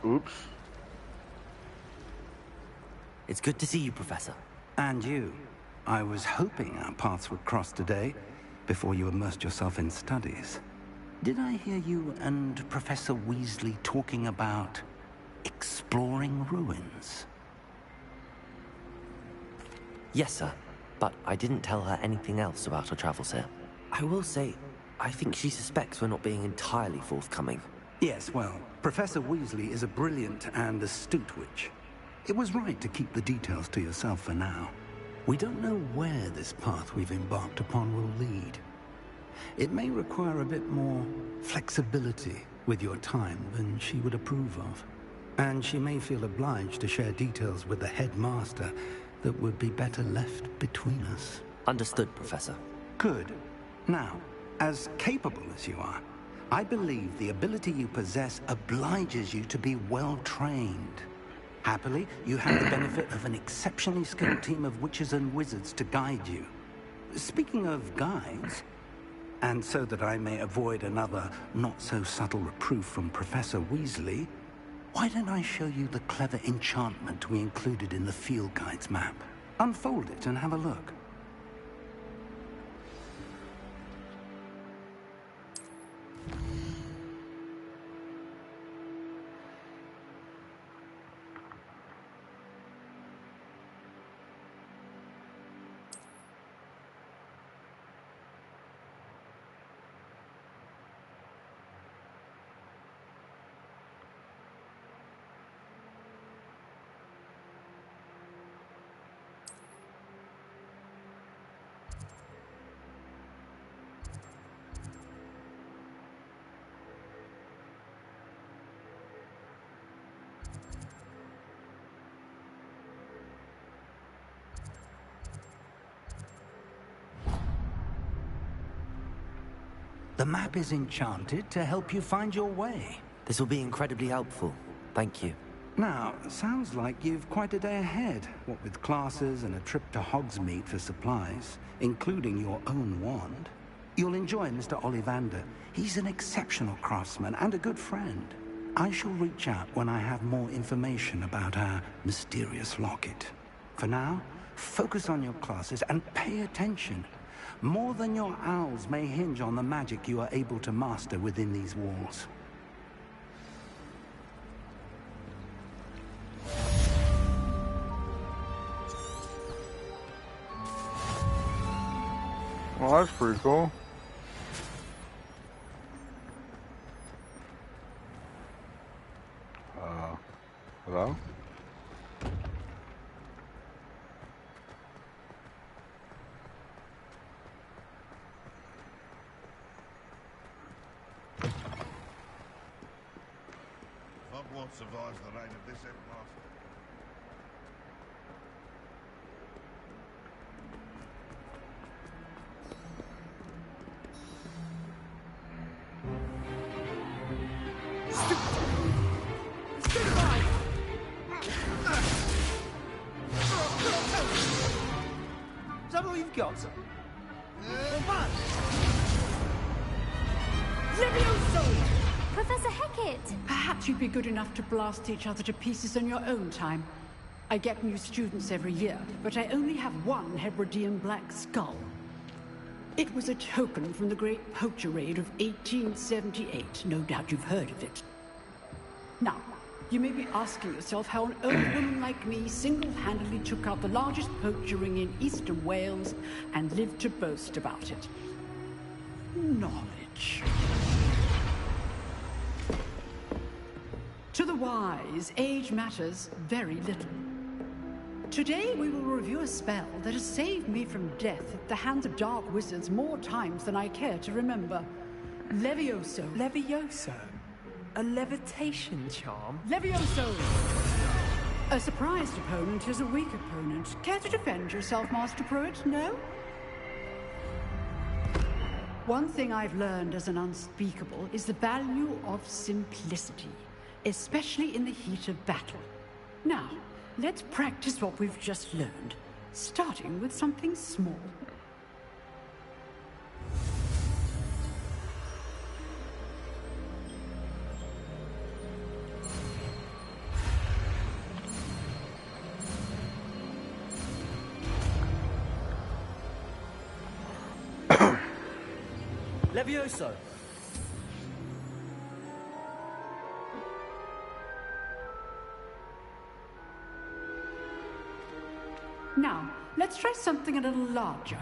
Oops. It's good to see you, Professor. And you. I was hoping our paths would cross today, before you immersed yourself in studies. Did I hear you and Professor Weasley talking about exploring ruins? Yes, sir. But I didn't tell her anything else about our travels here. I will say, I think she suspects we're not being entirely forthcoming. Yes, well, Professor Weasley is a brilliant and astute witch. It was right to keep the details to yourself for now. We don't know where this path we've embarked upon will lead. It may require a bit more flexibility with your time than she would approve of. And she may feel obliged to share details with the headmaster that would be better left between us. Understood, Professor. Good. Now, as capable as you are, I believe the ability you possess obliges you to be well trained. Happily, you have the benefit of an exceptionally skilled team of witches and wizards to guide you. Speaking of guides, and so that I may avoid another not-so-subtle reproof from Professor Weasley, why don't I show you the clever enchantment we included in the field guide's map? Unfold it and have a look. The map is enchanted to help you find your way. This will be incredibly helpful. Thank you. Now, sounds like you've quite a day ahead, what with classes and a trip to Hogsmeade for supplies, including your own wand. You'll enjoy Mr. Ollivander. He's an exceptional craftsman and a good friend. I shall reach out when I have more information about our mysterious locket. For now, focus on your classes and pay attention. More than your owls may hinge on the magic you are able to master within these walls. Well, that's pretty cool. Hello? Hogwarts survives the reign of this empire. Is that all you've got? Levioso! Professor Hecat! Perhaps you'd be good enough to blast each other to pieces on your own time. I get new students every year, but I only have one Hebridean black skull. It was a token from the Great Poacher Raid of 1878. No doubt you've heard of it. Now, you may be asking yourself how an old woman like me single-handedly took out the largest poacher ring in eastern Wales and lived to boast about it. Knowledge. To the wise, age matters very little. Today we will review a spell that has saved me from death at the hands of dark wizards more times than I care to remember. Levioso. Levioso? A levitation charm? Levioso! A surprised opponent is a weak opponent. Care to defend yourself, Master Pruitt? No? One thing I've learned as an unspeakable is the value of simplicity, especially in the heat of battle. Now, let's practice what we've just learned, starting with something small. Levioso! Now, let's try something a little larger.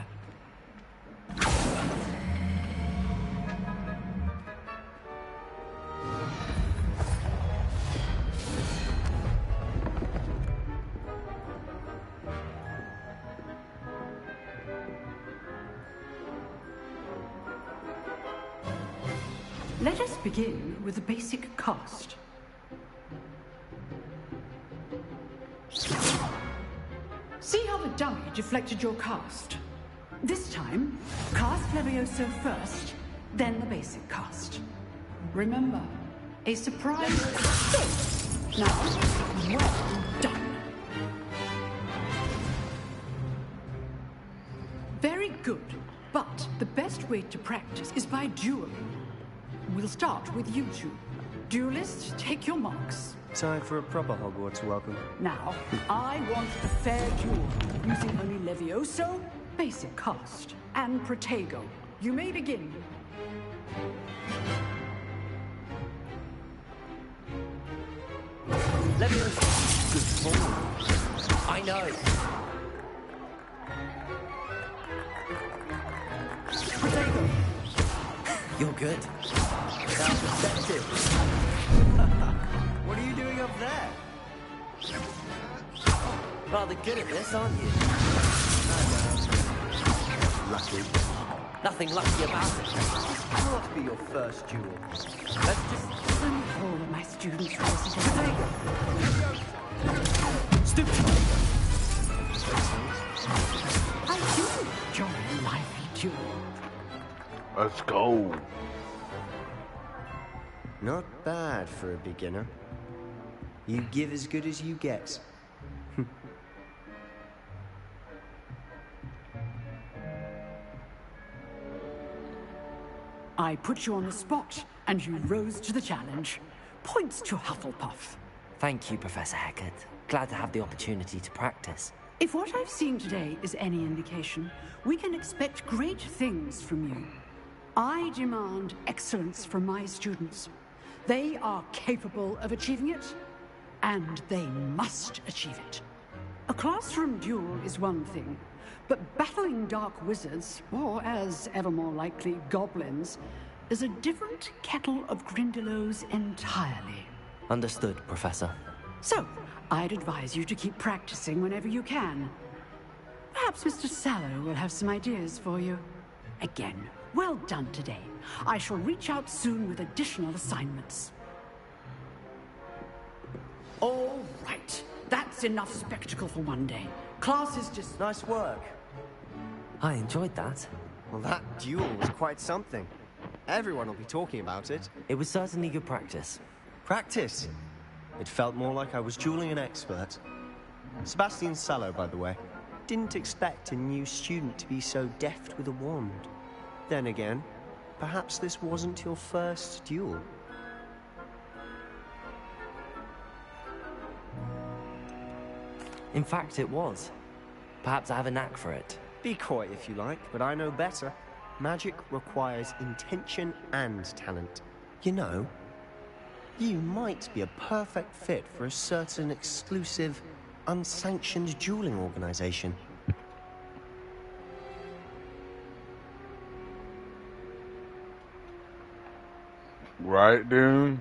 Let us begin with the basic cast. See how the dummy deflected your cast? This time, cast Levioso first, then the basic cast. Remember, a surprise. Now, well done. Very good, but the best way to practice is by dueling. We'll start with you two. Duelists, take your marks. Time for a proper Hogwarts welcome. Now, I want a fair duel, using only Levioso, basic cast, and Protego. You may begin. Levioso, good ball. I know. Protego. You're good. Now perspective. What are you doing up there? Rather good at this, aren't you? Lucky. Nothing lucky about it. It must be your first duel. Let's just... Let me hold my students' resident. Stupid! I do enjoy a lively duel. Let's go. Not bad for a beginner. You give as good as you get. I put you on the spot, and you rose to the challenge. Points to Hufflepuff. Thank you, Professor Hecat. Glad to have the opportunity to practice. If what I've seen today is any indication, we can expect great things from you. I demand excellence from my students. They are capable of achieving it, and they must achieve it. A classroom duel is one thing, but battling dark wizards, or as ever more likely, goblins, is a different kettle of Grindylows entirely. Understood, Professor. So, I'd advise you to keep practicing whenever you can. Perhaps Mr. Sallow will have some ideas for you. Again, well done today. I shall reach out soon with additional assignments. All right. That's enough spectacle for one day. Class is just... Nice work. I enjoyed that. Well, that duel was quite something. Everyone will be talking about it. It was certainly good practice. Practice? It felt more like I was dueling an expert. Sebastian Sallow, by the way. Didn't expect a new student to be so deft with a wand. Then again, perhaps this wasn't your first duel. In fact, it was. Perhaps I have a knack for it. Be coy if you like, but I know better. Magic requires intention and talent. You know, you might be a perfect fit for a certain exclusive, unsanctioned dueling organization. Right, dude?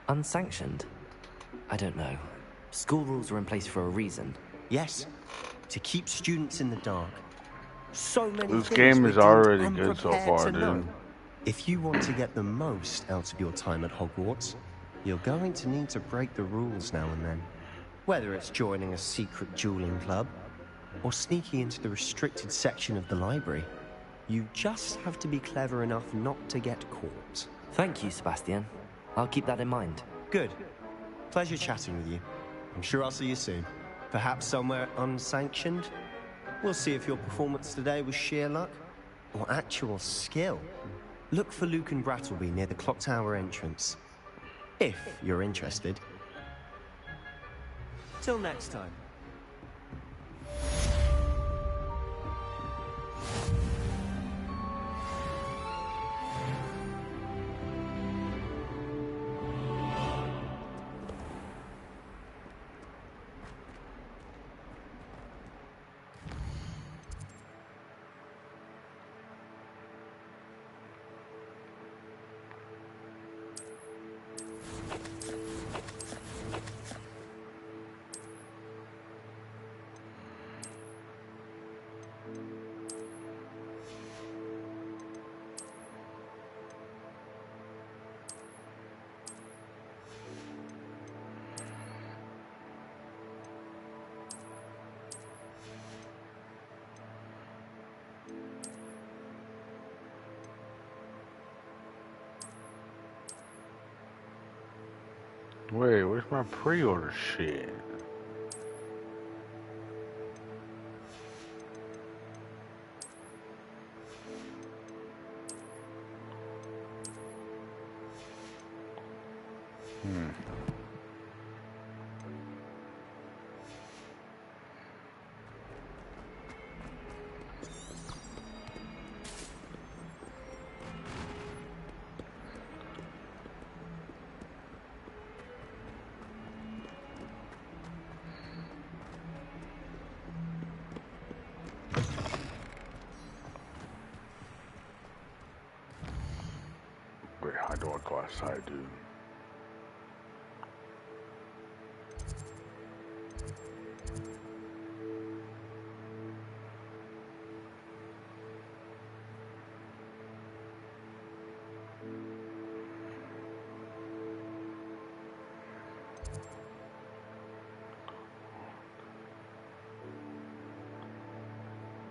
Unsanctioned? I don't know. School rules are in place for a reason. Yes, to keep students in the dark. So many This things game we're is deemed already good so unprepared far, to know. dude. If you want to get the most out of your time at Hogwarts, you're going to need to break the rules now and then. Whether it's joining a secret dueling club, or sneaking into the restricted section of the library, you just have to be clever enough not to get caught. Thank you, Sebastian. I'll keep that in mind. Good. Pleasure chatting with you. I'm sure I'll see you soon. Perhaps somewhere unsanctioned? We'll see if your performance today was sheer luck or actual skill. Look for Luke and Brattleby near the clock tower entrance. If you're interested. Till next time. Wait, where's my pre-order shit? Wait, how do I go outside, dude?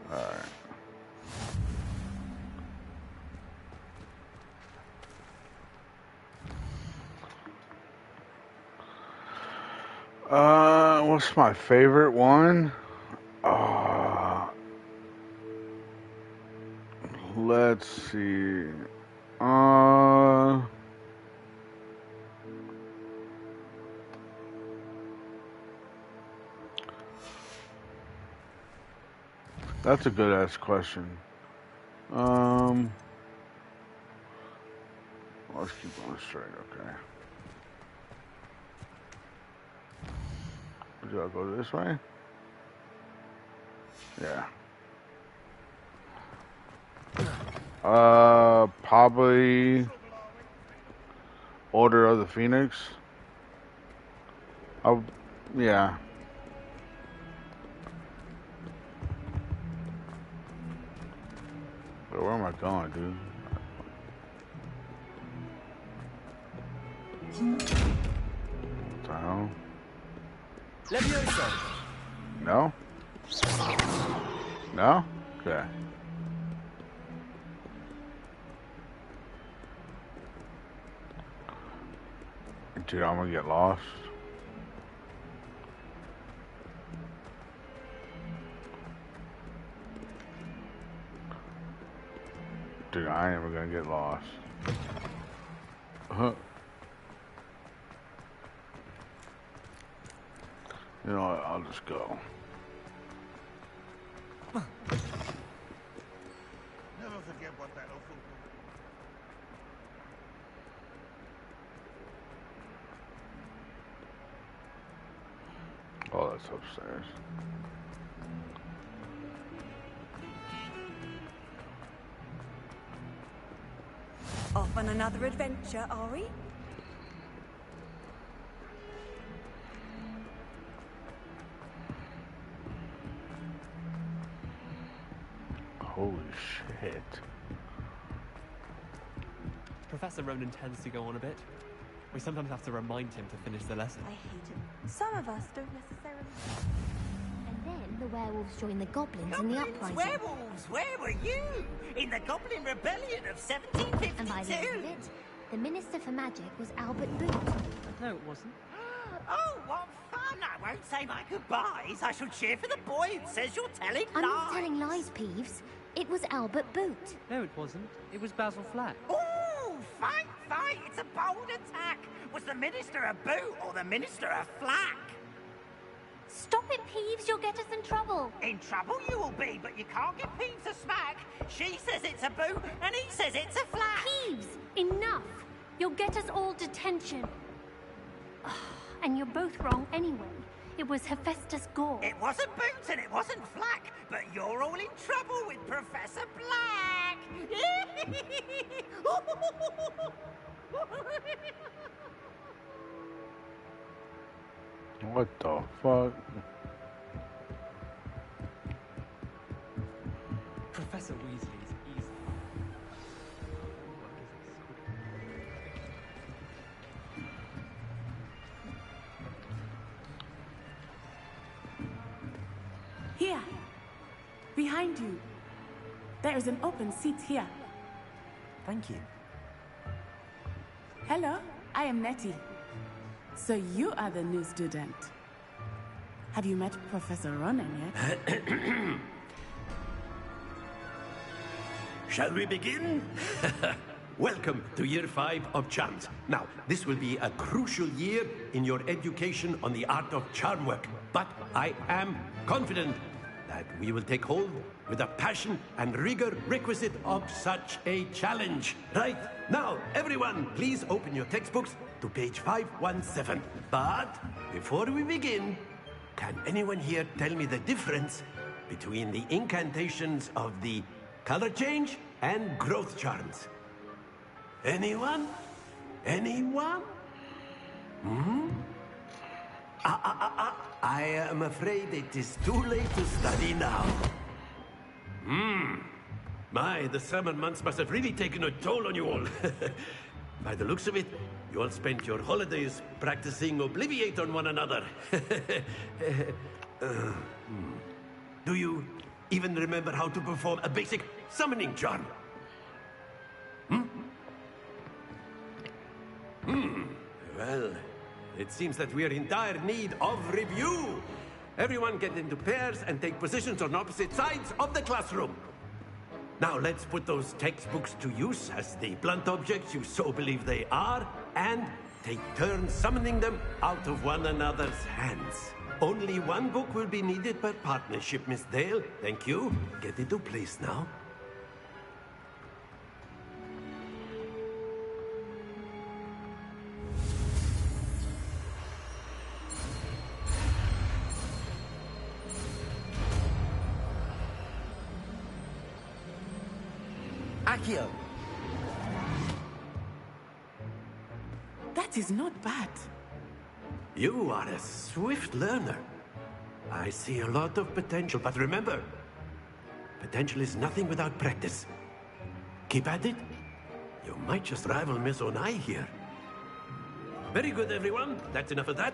Alright. What's my favorite one? Let's see. That's a good ass question. Let's keep going straight, okay. Do I go this way? Yeah. Probably Order of the Phoenix. Yeah. But where am I going, dude? What the hell? Levioso. No? No? Okay. Dude, I'm gonna get lost. Dude, I ain't ever gonna get lost. You know what? I'll just go. Never forget what that awful. Oh, that's upstairs. Off on another adventure, are we? Holy shit. Professor Ronan tends to go on a bit. We sometimes have to remind him to finish the lesson. I hate him. Some of us don't necessarily. And then the werewolves joined the goblins in the uprising. Werewolves, where were you? In the Goblin Rebellion of 1752? And by the end of it, the Minister for Magic was Albert Boot. No, it wasn't. Oh, what fun! I won't say my goodbyes. I shall cheer for the boy who says you're telling I'm lies. not telling lies, Peeves. It was Albert Boot. No, it wasn't. It was Basil Flack. Ooh, fight, fight! It's a bold attack. Was the Minister a boot or the Minister a flack? Stop it, Peeves. You'll get us in trouble. In trouble you will be, but you can't give Peeves a smack. She says it's a boot, and he says it's a flack. Peeves, enough. You'll get us all detention. And you're both wrong anyway. It was Hephaestus Gore. It wasn't boot and it wasn't flack, but you're all in trouble with Professor Black. What the fuck? Professor Weasley's easy. Here. Behind you. There is an open seat here. Thank you. Hello, I am Nettie. So you are the new student. Have you met Professor Ronan yet? Shall we begin? Welcome to Year 5 of Charms. Now, this will be a crucial year in your education on the art of charm work. But I am confident that we will take hold with the passion and rigor requisite of such a challenge. Right, now, everyone, please open your textbooks to page 517. But before we begin, can anyone here tell me the difference between the incantations of the color change and growth charms? Anyone? Anyone? Hmm? I am afraid it is too late to study now. My, the summer months must have really taken a toll on you all. By the looks of it, you all spent your holidays practicing Obliviate on one another. Do you even remember how to perform a basic summoning charm? Well, It seems that we are in dire need of review. Everyone get into pairs and take positions on opposite sides of the classroom. Now let's put those textbooks to use as the blunt objects you so believe they are, and take turns summoning them out of one another's hands. Only one book will be needed per partnership, Miss Dale. Thank you. Get into place now. Akio. That is not bad. You are a swift learner. I see a lot of potential, but remember, potential is nothing without practice. Keep at it. You might just rival Miss Onai here. Very good, everyone. That's enough of that.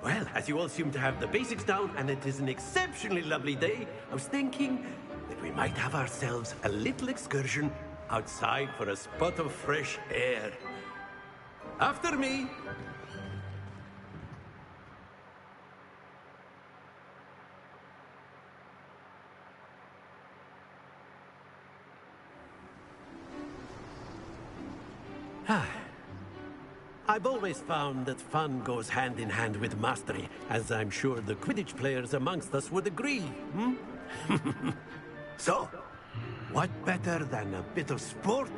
Well, as you all seem to have the basics down, and it is an exceptionally lovely day, I was thinking that we might have ourselves a little excursion outside for a spot of fresh air. After me. I've always found that fun goes hand in hand with mastery, as I'm sure the Quidditch players amongst us would agree, hmm? So, what better than a bit of sport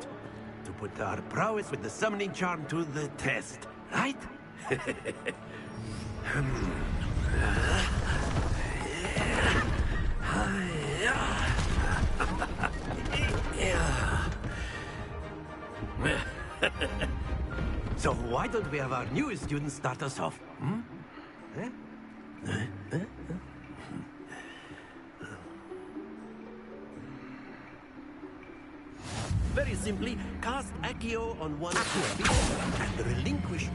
to put our prowess with the summoning charm to the test, right? So why don't we have our newest student start us off? Hmm? Very simply, cast Accio on one of your feet and relinquish.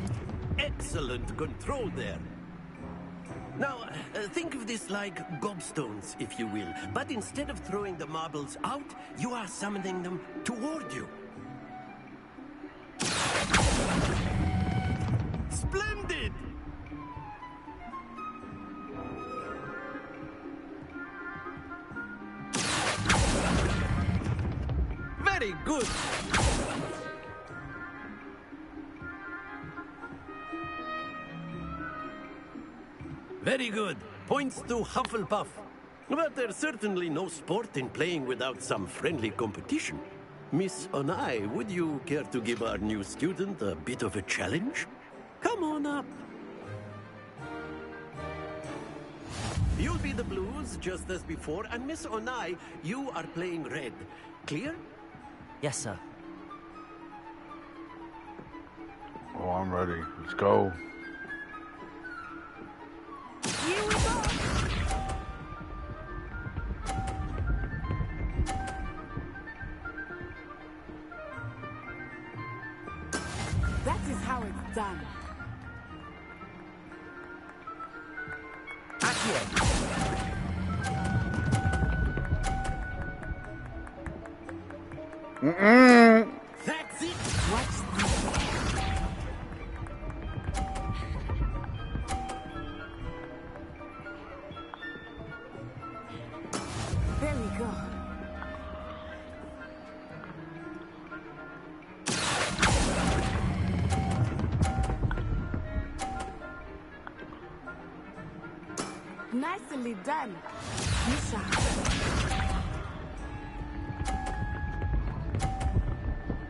Excellent control there. Now, think of this like gobstones, if you will. But instead of throwing the marbles out, you are summoning them toward you. Splendid! Very good! Very good. Points to Hufflepuff. But there's certainly no sport in playing without some friendly competition. Miss Onai, would you care to give our new student a bit of a challenge? Come on up. You'll be the blues, just as before, and Miss Onai, you are playing red. Clear? Yes, sir. Oh, I'm ready. Let's go. Here we go. That is how it's done. That's it. Watch this. There we go. Nicely done, Misha.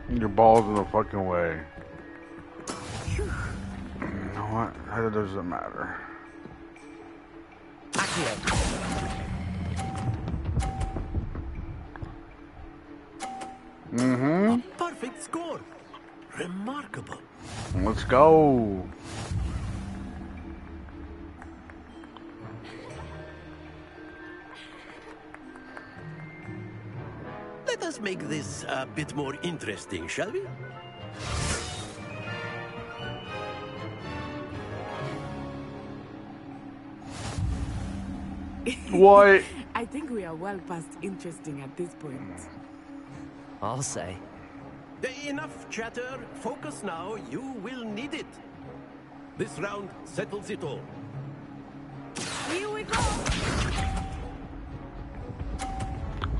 Your ball's in the fucking way. You know what? That doesn't matter. A perfect score. Remarkable. Let's go. Let us make this a bit more interesting, shall we? What? I think we are well past interesting at this point. I'll say. Enough chatter. Focus now. You will need it. This round settles it all. Here we go.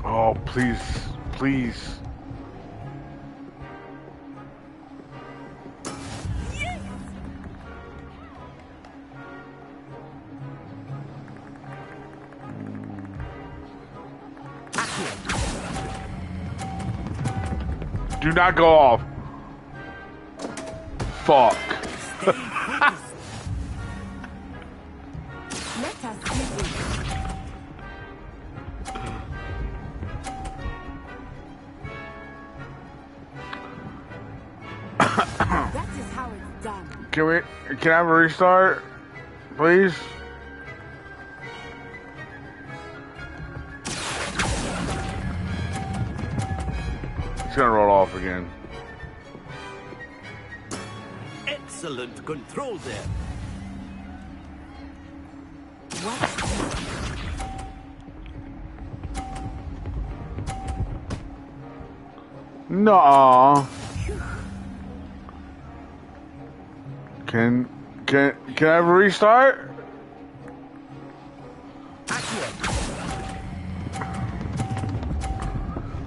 Oh, please, please. Do not go off. Fuck. Let us begin. That is how it's done. Can I have a restart, please? It's gonna roll off again. Excellent control there. No. Can I have a restart?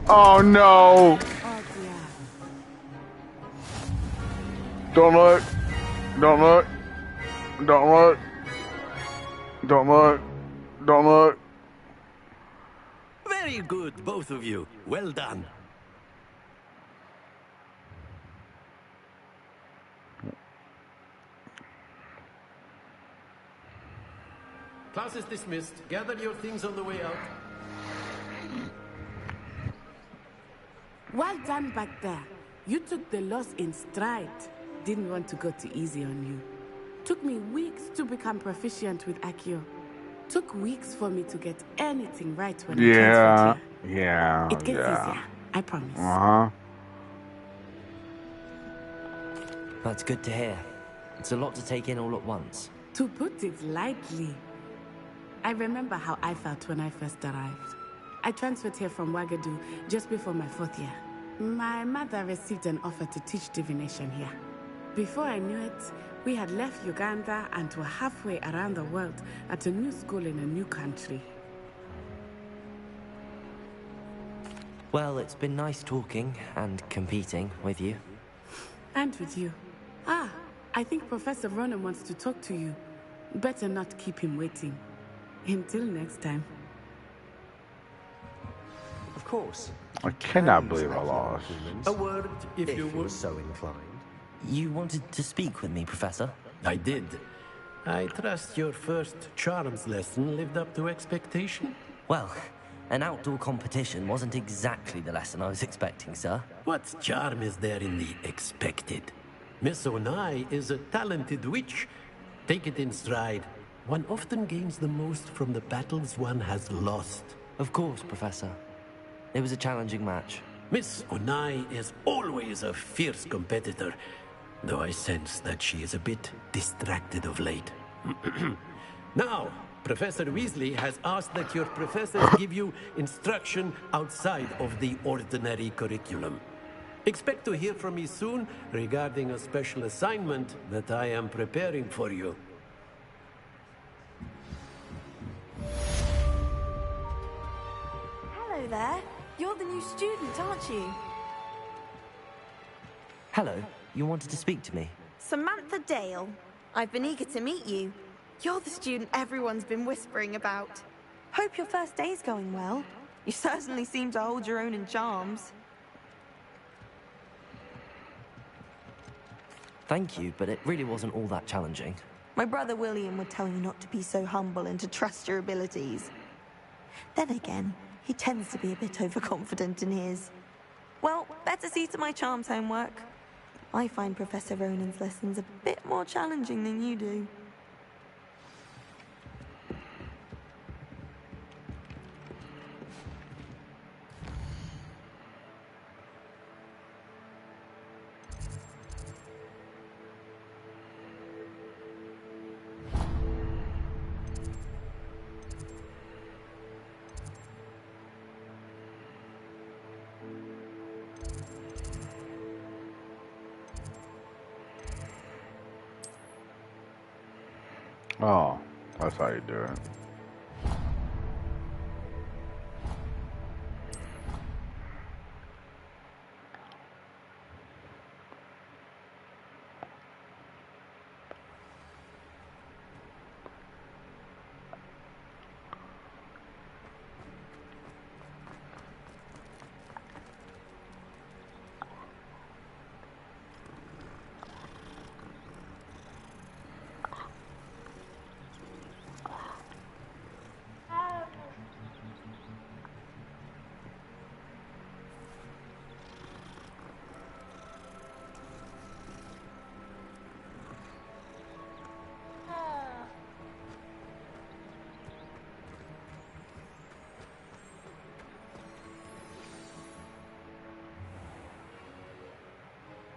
Oh no. Don't look. Don't look. Don't look. Don't look. Don't look. Very good, both of you. Well done. Class is dismissed. Gather your things on the way out. Well done back there. You took the loss in stride. Didn't want to go too easy on you. Took me weeks to become proficient with Accio. Took weeks for me to get anything right when I transferred here. Yeah. It gets easier, I promise. That's good to hear. It's a lot to take in all at once. To put it lightly, I remember how I felt when I first arrived. I transferred here from Wagadu just before my 4th year. My mother received an offer to teach divination here. Before I knew it, we had left Uganda and were halfway around the world at a new school in a new country. Well, it's been nice talking and competing with you. And with you. I think Professor Ronan wants to talk to you. Better not keep him waiting. Until next time. Of course. I cannot believe I lost. A word, if you would. So inclined. You wanted to speak with me, Professor? I did. I trust your first charms lesson lived up to expectation? Well, an outdoor competition wasn't exactly the lesson I was expecting, sir. What charm is there in the expected? Miss Onai is a talented witch. Take it in stride. One often gains the most from the battles one has lost. Of course, Professor. It was a challenging match. Miss Onai is always a fierce competitor, though I sense that she is a bit distracted of late. Now, Professor Weasley has asked that your professors give you instruction outside of the ordinary curriculum. Expect to hear from me soon regarding a special assignment that I am preparing for you. Hello there. You're the new student, aren't you? Hello. You wanted to speak to me? Samantha Dale. I've been eager to meet you. You're the student everyone's been whispering about. Hope your first day's going well. You certainly seem to hold your own in charms. Thank you, but it really wasn't all that challenging. My brother William would tell you not to be so humble and to trust your abilities. Then again, he tends to be a bit overconfident in his. Well, better see to my charms homework. I find Professor Ronan's lessons a bit more challenging than you do. Oh, that's how you do it.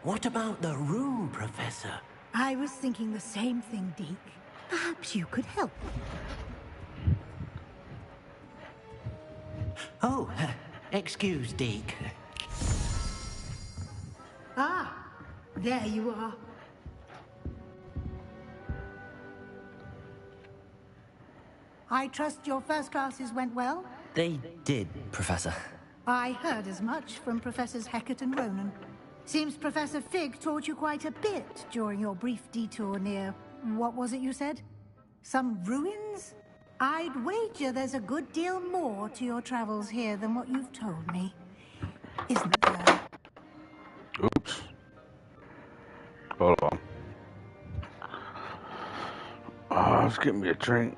What about the room, Professor? I was thinking the same thing, Deke. Perhaps you could help. Oh, excuse, Deke. Ah, there you are. I trust your first classes went well? They did, Professor. I heard as much from Professors Hecat and Ronan. Seems Professor Fig taught you quite a bit during your brief detour near... what was it you said? Some ruins? I'd wager there's a good deal more to your travels here than what you've told me. Isn't there? Oops. Hold on. Let's get me a drink.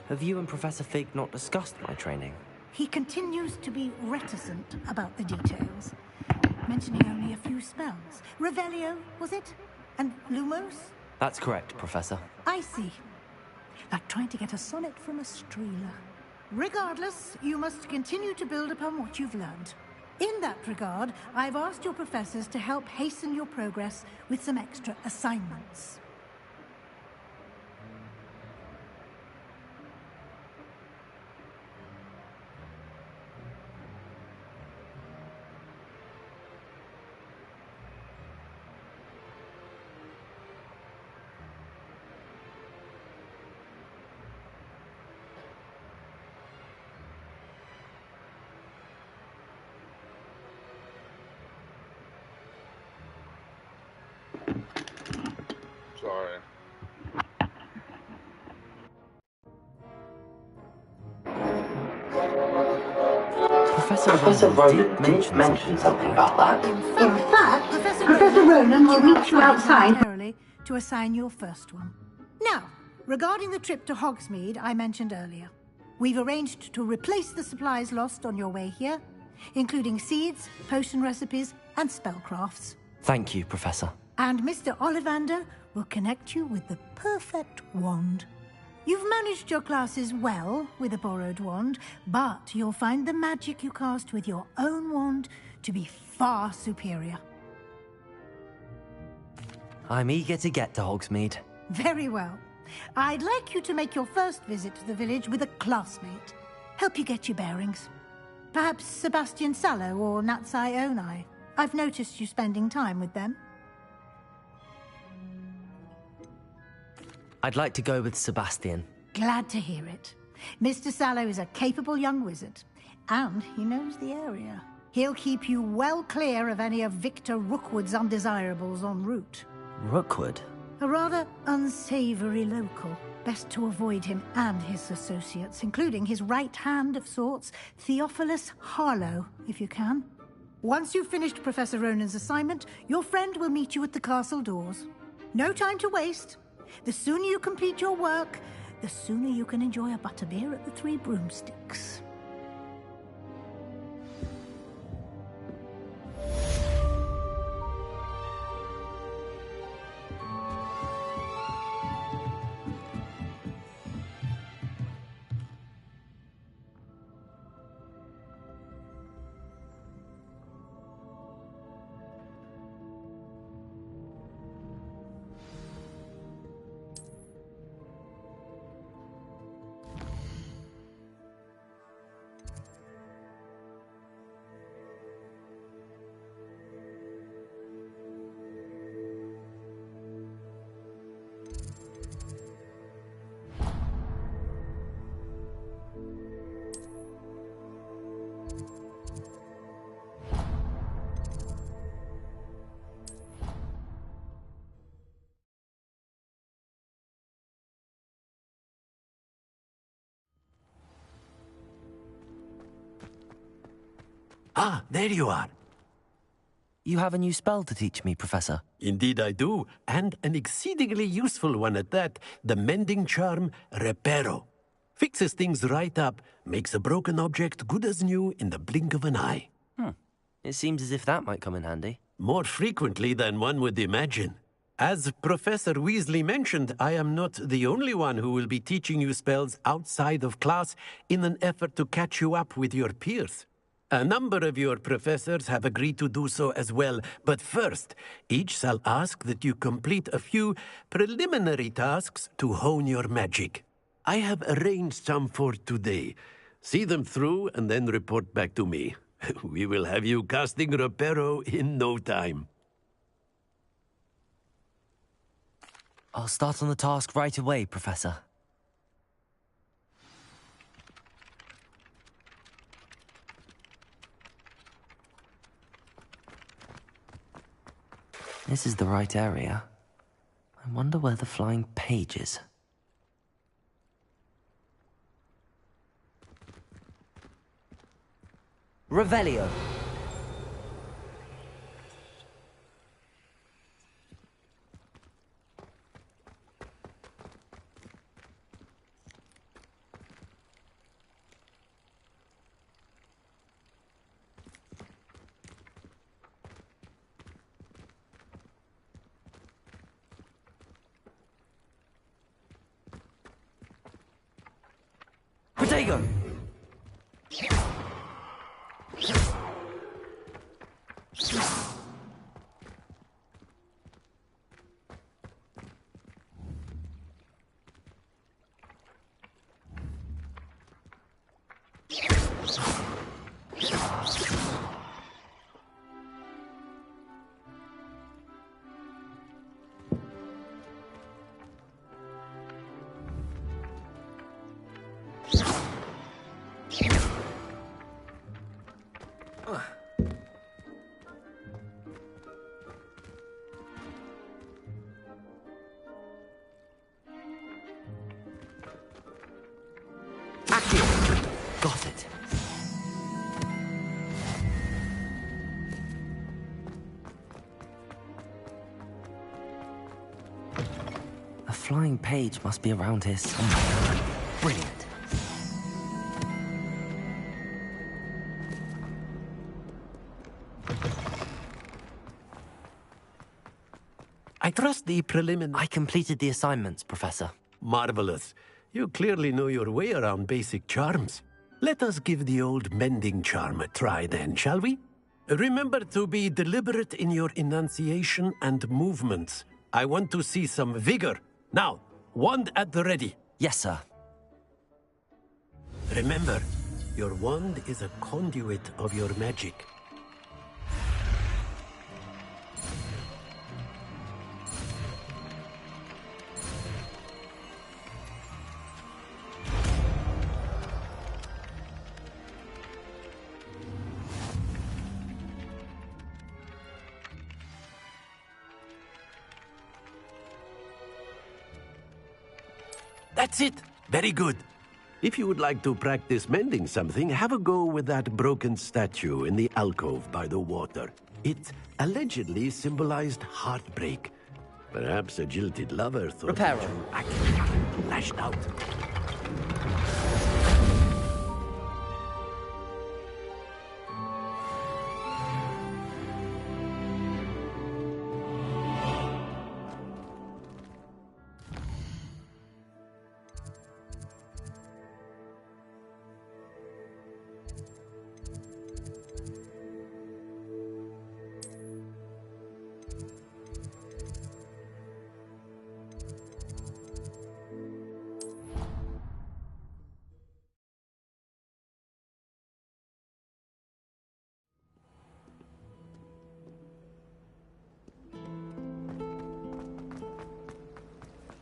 Have you and Professor Fig not discussed my training? He continues to be reticent about the details, mentioning only a few spells. Revelio, was it? And Lumos? That's correct, Professor. I see. Like trying to get a sonnet from a streeler. Regardless, you must continue to build upon what you've learned. In that regard, I've asked your professors to help hasten your progress with some extra assignments. Sorry. Professor Ronan did mention something about that. In fact, Professor Ronan will meet you outside to assign your first one. Now, regarding the trip to Hogsmeade I mentioned earlier, we've arranged to replace the supplies lost on your way here, including seeds, potion recipes, and spellcrafts. Thank you, Professor. And Mr. Ollivander will connect you with the perfect wand. You've managed your classes well with a borrowed wand, but you'll find the magic you cast with your own wand to be far superior. I'm eager to get to Hogsmeade. Very well. I'd like you to make your first visit to the village with a classmate. Help you get your bearings. Perhaps Sebastian Sallow or Natsai Onai. I've noticed you spending time with them. I'd like to go with Sebastian. Glad to hear it. Mr. Sallow is a capable young wizard, and he knows the area. He'll keep you well clear of any of Victor Rookwood's undesirables en route. Rookwood? A rather unsavory local. Best to avoid him and his associates, including his right hand of sorts, Theophilus Harlow, if you can. Once you've finished Professor Ronan's assignment, your friend will meet you at the castle doors. No time to waste. The sooner you complete your work, the sooner you can enjoy a butterbeer at the Three Broomsticks. Ah, there you are. You have a new spell to teach me, Professor. Indeed I do, and an exceedingly useful one at that. The mending charm, Reparo. Fixes things right up, makes a broken object good as new in the blink of an eye. It seems as if that might come in handy. More frequently than one would imagine. As Professor Weasley mentioned, I am not the only one who will be teaching you spells outside of class in an effort to catch you up with your peers. A number of your professors have agreed to do so as well, but first, each shall ask that you complete a few preliminary tasks to hone your magic. I have arranged some for today. See them through and then report back to me. We will have you casting Reparo in no time. I'll start on the task right away, Professor. This is the right area. I wonder where the flying page is. Revelio. Protego! Got it. A flying page must be around here somewhere. Brilliant. I trust the preliminary... I completed the assignments, Professor. Marvelous. You clearly know your way around basic charms. Let us give the old mending charm a try then, shall we? Remember to be deliberate in your enunciation and movements. I want to see some vigor. Now, wand at the ready. Yes, sir. Remember, your wand is a conduit of your magic. That's it. Very good. If you would like to practice mending something, have a go with that broken statue in the alcove by the water. It allegedly symbolized heartbreak. Perhaps a jilted lover thought Reparo. that you acted lashed out.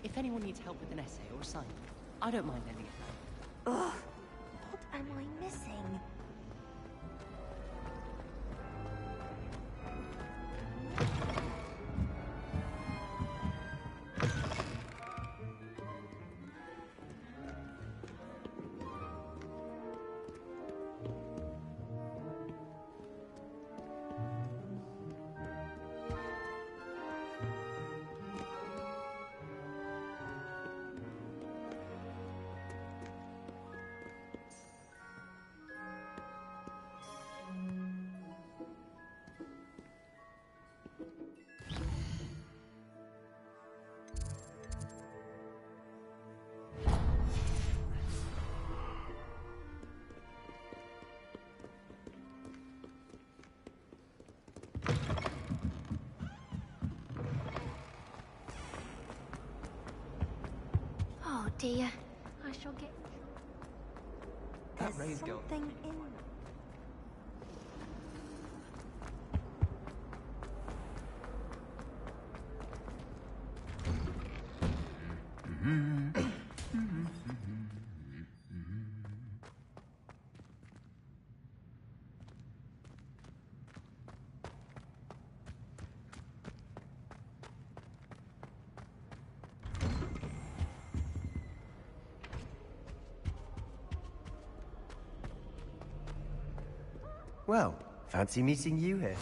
If anyone needs help with an essay or assignment, I don't mind lending a hand. Ugh, what am I missing? dear. I shall get... That rain's gone. Something in... Well, fancy meeting you here.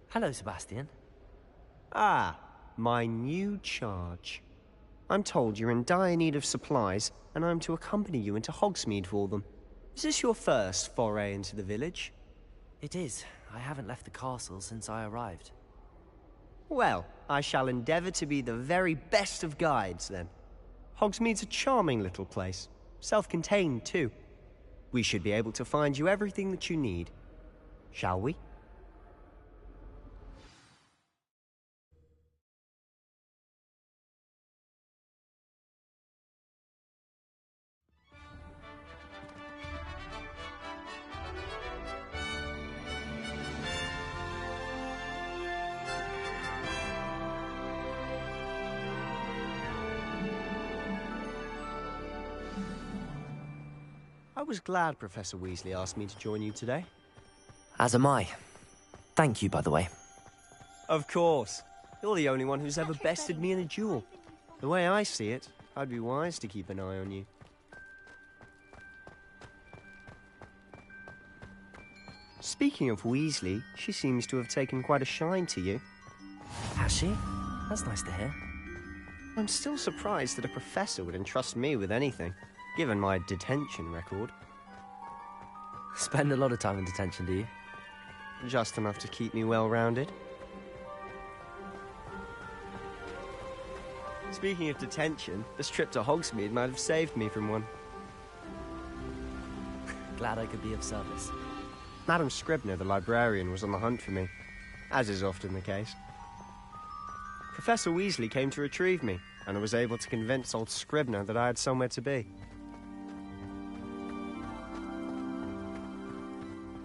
Hello, Sebastian. Ah, my new charge. I'm told you're in dire need of supplies, and I'm to accompany you into Hogsmeade for them. Is this your first foray into the village? It is. I haven't left the castle since I arrived. Well, I shall endeavour to be the very best of guides, then. Hogsmeade's a charming little place. Self-contained, too. We should be able to find you everything that you need. Shall we? I was glad Professor Weasley asked me to join you today. As am I. Thank you, by the way. Of course. You're the only one who's ever bested me in a duel. The way I see it, I'd be wise to keep an eye on you. Speaking of Weasley, she seems to have taken quite a shine to you. Has she? That's nice to hear. I'm still surprised that a professor would entrust me with anything, given my detention record. Spend a lot of time in detention, do you? Just enough to keep me well-rounded. Speaking of detention, this trip to Hogsmeade might have saved me from one. Glad I could be of service. Madam Scribner, the librarian, was on the hunt for me, as is often the case. Professor Weasley came to retrieve me, and I was able to convince old Scribner that I had somewhere to be.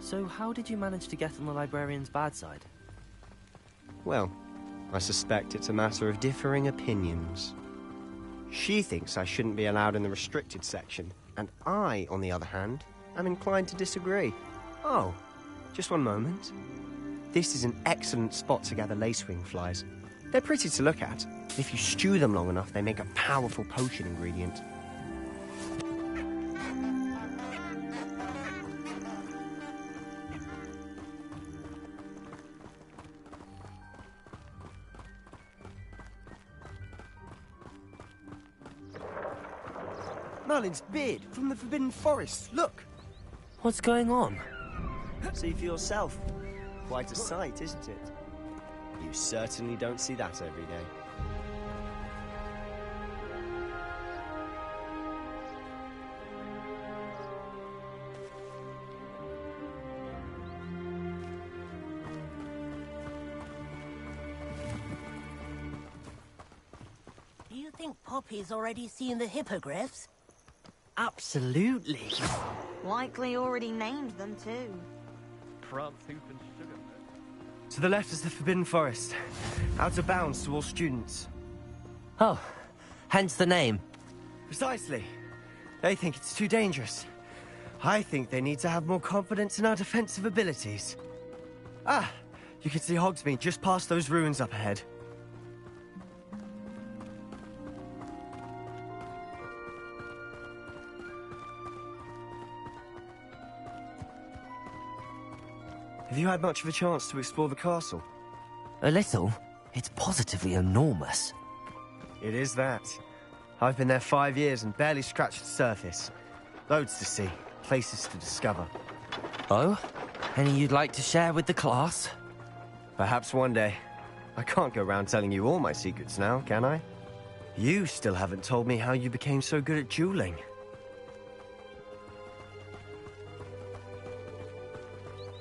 So how did you manage to get on the librarian's bad side? Well, I suspect it's a matter of differing opinions. She thinks I shouldn't be allowed in the restricted section, and I, on the other hand, am inclined to disagree. Oh, just one moment. This is an excellent spot to gather lacewing flies. They're pretty to look at. If you stew them long enough, they make a powerful potion ingredient. Merlin's beard from the Forbidden Forest. Look! What's going on? See for yourself. Quite a sight, isn't it? You certainly don't see that every day. Do you think Poppy's already seen the hippogriffs? Absolutely. Likely already named them too. Prance, Hoop and Sugar. To the left is the Forbidden Forest. Out of bounds to all students. Oh, hence the name. Precisely. They think it's too dangerous. I think they need to have more confidence in our defensive abilities. Ah, you can see Hogsmeade just past those ruins up ahead. Have you had much of a chance to explore the castle? A little. It's positively enormous. It is that. I've been there 5 years and barely scratched the surface. Loads to see, places to discover. Oh? Any you'd like to share with the class? Perhaps one day. I can't go around telling you all my secrets now, can I? You still haven't told me how you became so good at dueling.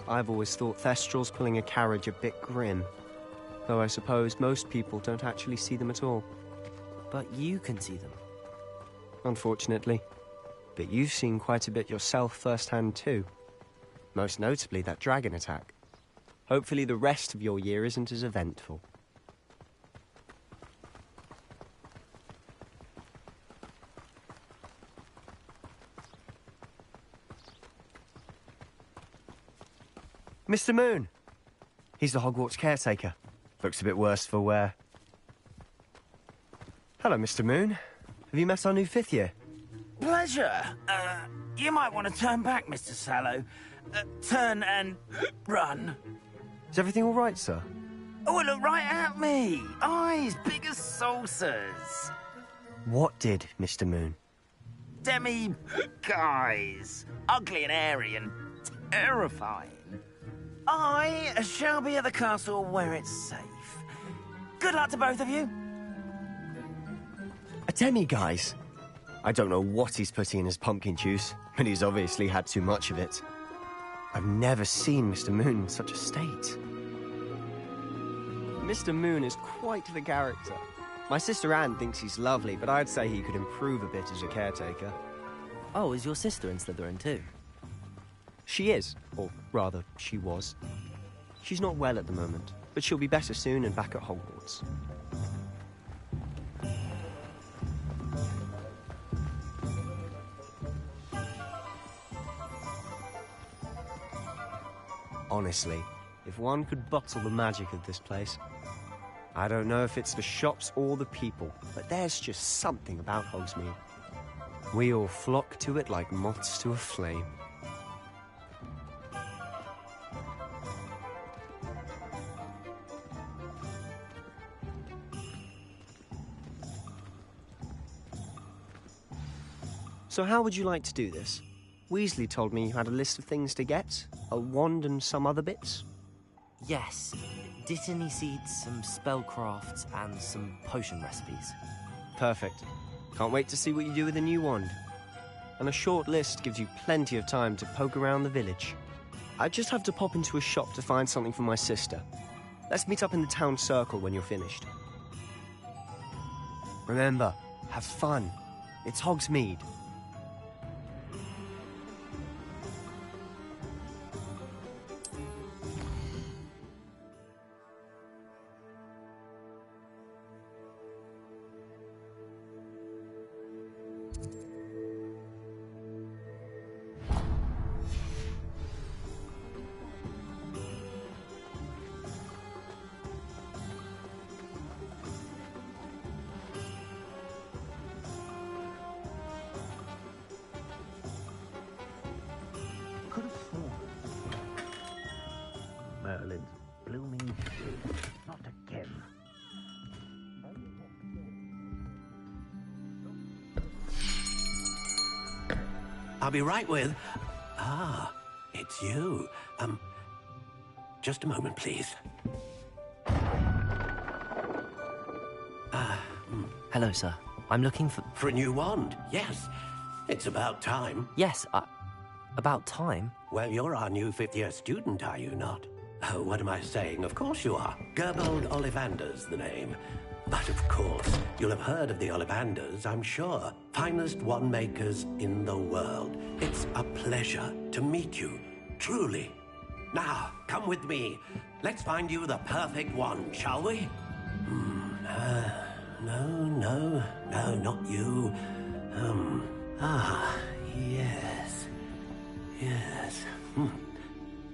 I've always thought Thestral's pulling a carriage a bit grim. Though I suppose most people don't actually see them at all. But you can see them. Unfortunately. But you've seen quite a bit yourself firsthand too. Most notably that dragon attack. Hopefully the rest of your year isn't as eventful. Mr. Moon! He's the Hogwarts caretaker. Looks a bit worse for wear. Hello, Mr. Moon. Have you met our new 5th year? Pleasure. You might want to turn back, Mr. Sallow. Turn and run. Is everything all right, sir? Oh, look right at me. Eyes big as saucers. What did, Mr. Moon? Guys. Ugly and airy and terrifying. I shall be at the castle where it's safe. Good luck to both of you. A demi-guise? I don't know what he's putting in his pumpkin juice, but he's obviously had too much of it. I've never seen Mr. Moon in such a state. Mr. Moon is quite the character. My sister Anne thinks he's lovely, but I'd say he could improve a bit as a caretaker. Oh, is your sister in Slytherin too? She is, or rather, she was. She's not well at the moment, but she'll be better soon and back at Hogwarts. Honestly, if one could bottle the magic of this place. I don't know if it's the shops or the people, but there's just something about Hogsmeade. We all flock to it like moths to a flame. So how would you like to do this? Weasley told me you had a list of things to get, a wand and some other bits. Yes. Dittany seeds, some spellcrafts, and some potion recipes. Perfect. Can't wait to see what you do with the new wand. And a short list gives you plenty of time to poke around the village. I just have to pop into a shop to find something for my sister. Let's meet up in the town circle when you're finished. Remember, have fun. It's Hogsmeade. Merlin's blooming shade. Not again. I'll be right with... Ah, it's you. Just a moment, please. Hello, sir. I'm looking for... For a new wand, yes. It's about time. Yes, about time? Well, you're our new 5th-year student, are you not? Oh, what am I saying? Of course you are. Gerbold Ollivander's the name. But of course, you'll have heard of the Ollivanders, I'm sure. Finest wand makers in the world. It's a pleasure to meet you, truly. Now, come with me. Let's find you the perfect wand, shall we? No, not you. Yes.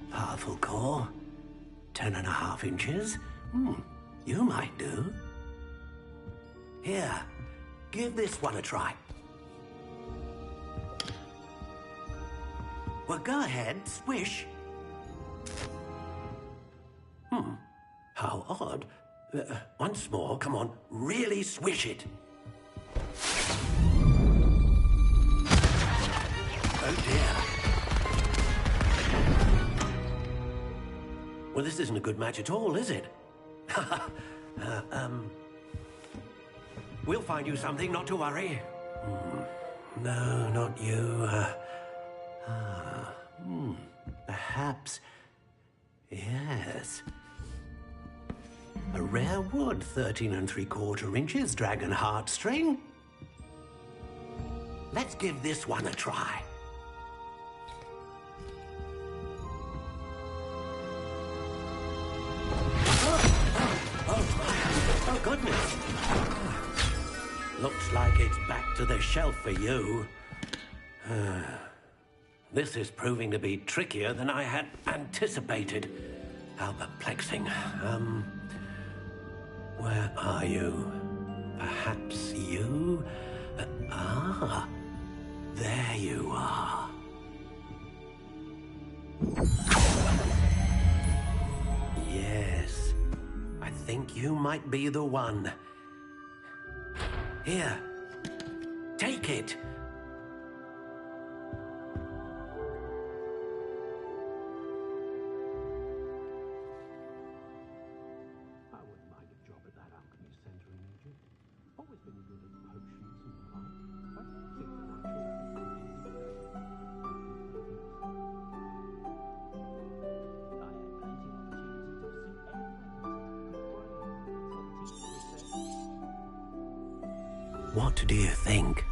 Powerful core. 10.5 inches. You might do. Here, give this one a try. Well, go ahead, swish. How odd. Once more, come on, really swish it. Oh dear. Well, this isn't a good match at all, is it? We'll find you something, not to worry. No, not you. Perhaps... Yes. A rare wood, 13 3/4 inches, dragon heartstring. Let's give this one a try. Oh, goodness. Looks like it's back to the shelf for you. This is proving to be trickier than I had anticipated. How perplexing. Where are you? Perhaps you? There you are. Yes, I think you might be the one. Here, take it. What do you think?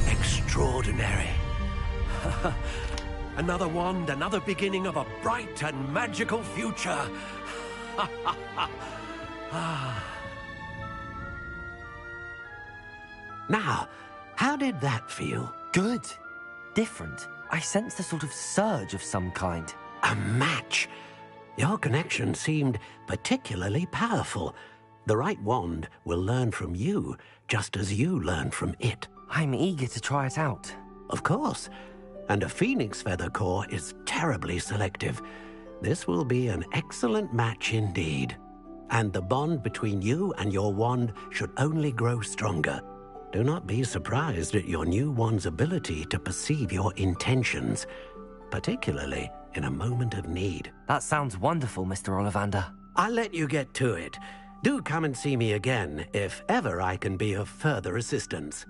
Extraordinary. Another wand, another beginning of a bright and magical future. Now, how did that feel? Good. Different. I sensed a sort of surge of some kind. A match. Your connection seemed particularly powerful. The right wand will learn from you, just as you learn from it. I'm eager to try it out. Of course. And a phoenix feather core is terribly selective. This will be an excellent match indeed. And the bond between you and your wand should only grow stronger. Do not be surprised at your new wand's ability to perceive your intentions, particularly in a moment of need. That sounds wonderful, Mr. Ollivander. I'll let you get to it. Do come and see me again if ever I can be of further assistance.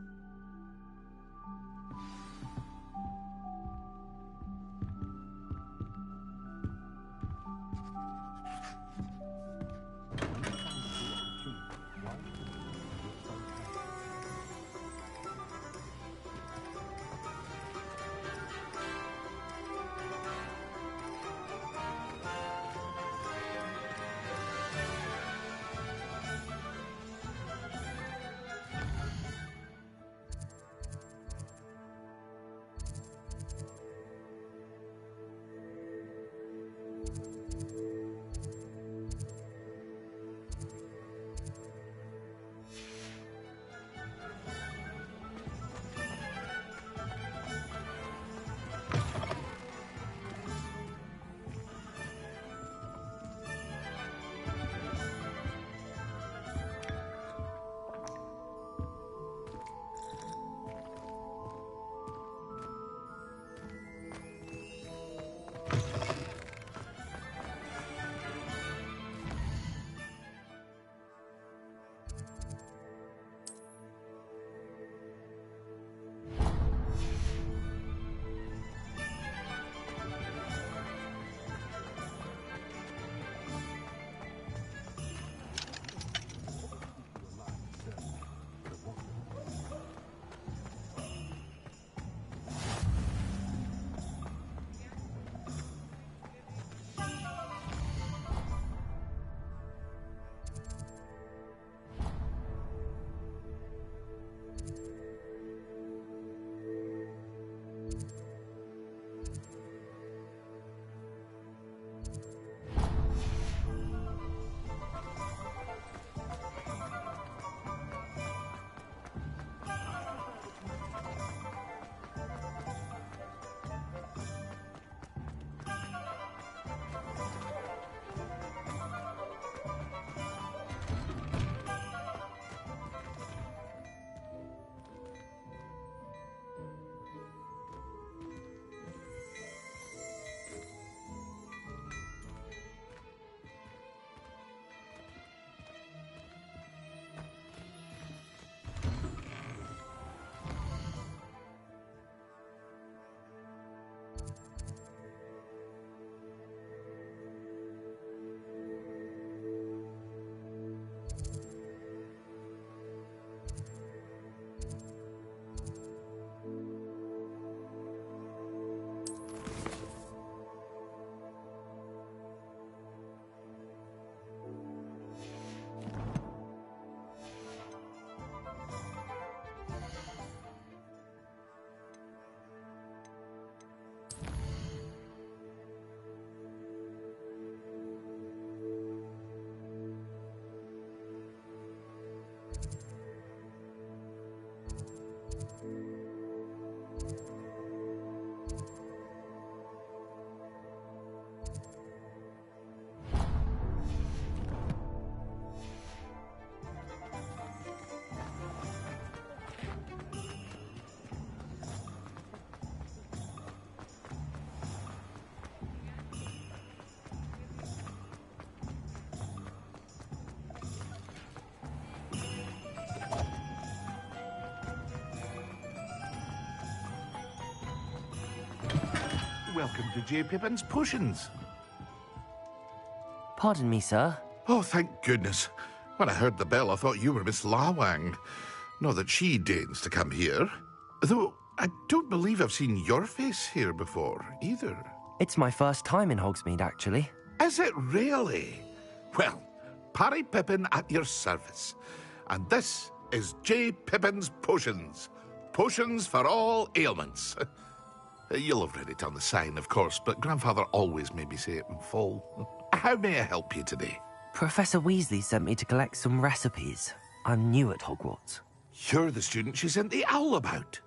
welcome to J. Pippin's Potions. Pardon me, sir. Oh, thank goodness. When I heard the bell, I thought you were Miss Lawang. Not that she deigns to come here. Though, I don't believe I've seen your face here before, either. It's my first time in Hogsmeade, actually. Is it really? Well, Parry Pippin at your service. And this is J. Pippin's Potions. Potions for all ailments. You'll have read it on the sign, of course, but Grandfather always made me say it in full. How may I help you today? Professor Weasley sent me to collect some recipes. I'm new at Hogwarts. You're the student she sent the owl about.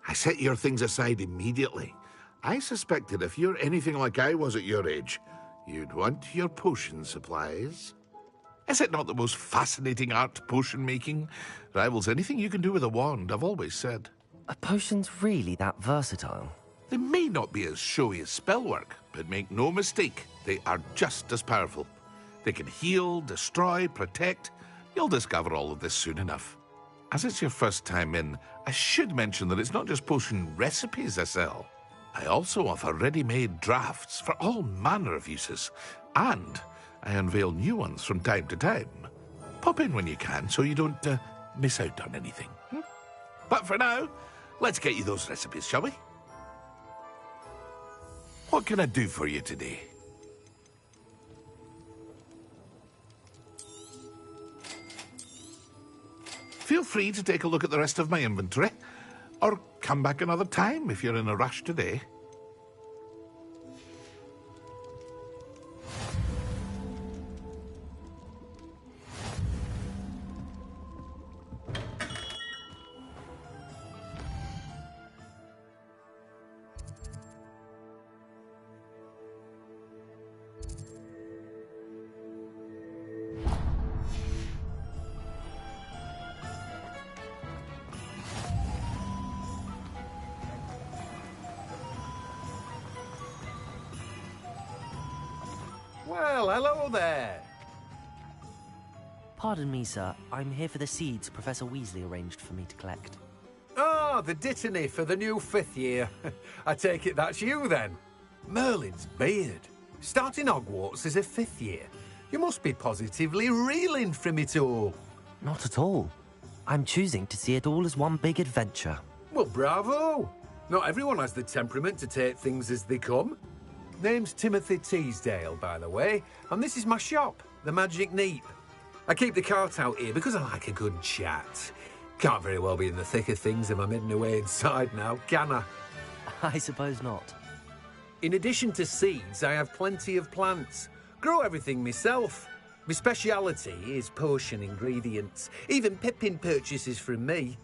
I set your things aside immediately. I suspected if you're anything like I was at your age, you'd want your potion supplies. Is it not the most fascinating art, potion making? Rivals anything you can do with a wand, I've always said. Are potions really that versatile? They may not be as showy as spellwork, but make no mistake, they are just as powerful. They can heal, destroy, protect. You'll discover all of this soon enough. As it's your first time in, I should mention that it's not just potion recipes I sell. I also offer ready-made drafts for all manner of uses, and I unveil new ones from time to time. Pop in when you can so you don't miss out on anything. But for now, let's get you those recipes, shall we? What can I do for you today? Feel free to take a look at the rest of my inventory, or come back another time if you're in a rush today. Well, hello there. Pardon me, sir. I'm here for the seeds Professor Weasley arranged for me to collect. Ah, the dittany for the new 5th year. I take it that's you, then. Merlin's beard. Starting Hogwarts as a 5th year. You must be positively reeling from it all. Not at all. I'm choosing to see it all as one big adventure. Well, bravo. Not everyone has the temperament to take things as they come. Name's Timothy Teasdale, by the way, and this is my shop, the Magic Neep. I keep the cart out here because I like a good chat. Can't very well be in the thick of things if I'm hidden away inside now, can I? I suppose not. In addition to seeds, I have plenty of plants. Grow everything myself. My speciality is potion ingredients. Even Pippin purchases from me.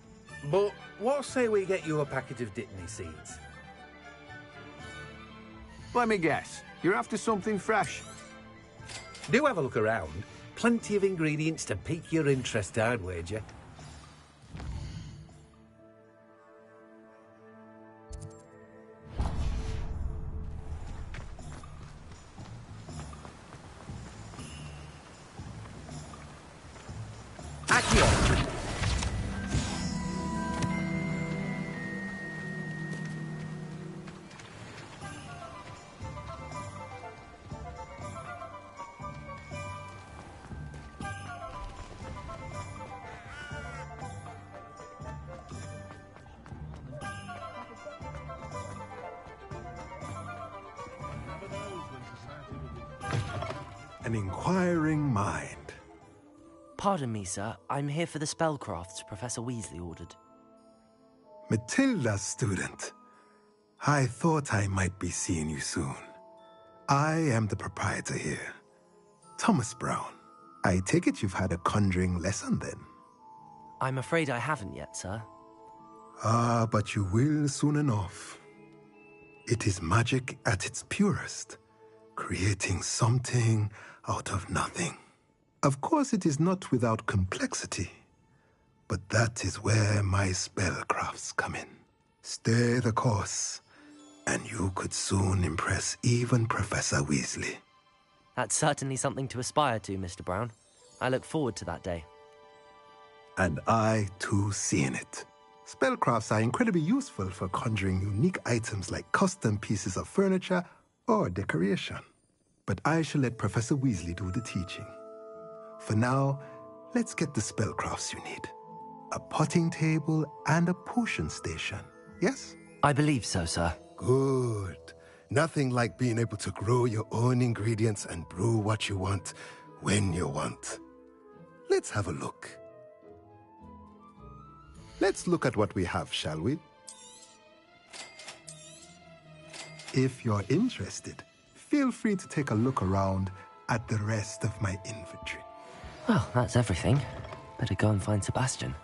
But what say we get you a packet of dittany seeds? Let me guess. You're after something fresh. Do have a look around. Plenty of ingredients to pique your interest, I'd wager. Accio! An inquiring mind. Pardon me, sir. I'm here for the spellcrafts Professor Weasley ordered. Matilda's student. I thought I might be seeing you soon. I am the proprietor here, Thomas Brown. I take it you've had a conjuring lesson then? I'm afraid I haven't yet, sir. Ah, but you will soon enough. It is magic at its purest, creating something out of nothing. Of course, it is not without complexity, but that is where my spellcrafts come in. Stay the course, and you could soon impress even Professor Weasley. That's certainly something to aspire to, Mr. Brown. I look forward to that day. And I, too, seeing it. Spellcrafts are incredibly useful for conjuring unique items like custom pieces of furniture or decoration. But I shall let Professor Weasley do the teaching. For now, let's get the spellcrafts you need. A potting table and a potion station, yes? I believe so, sir. Good. Nothing like being able to grow your own ingredients and brew what you want, when you want. Let's have a look. Let's look at what we have, shall we? If you're interested, feel free to take a look around at the rest of my inventory. Well, that's everything. Better go and find Sebastian.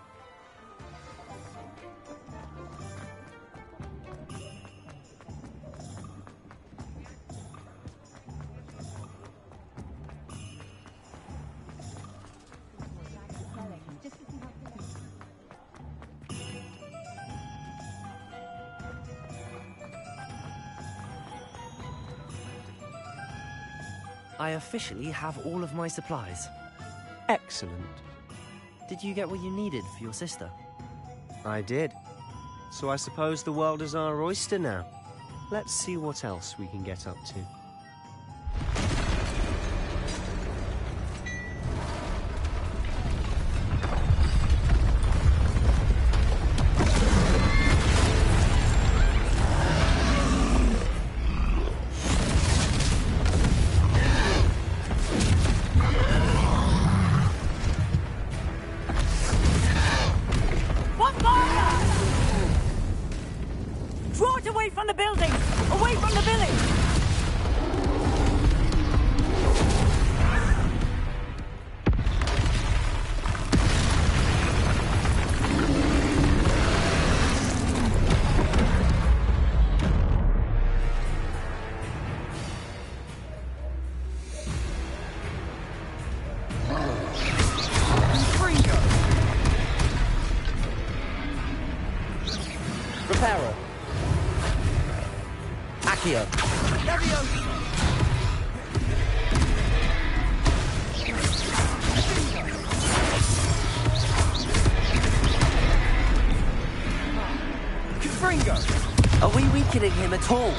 I officially have all of my supplies. Excellent. Did you get what you needed for your sister? I did. So I suppose the world is our oyster now. Let's see what else we can get up to. Are we weakening him at all?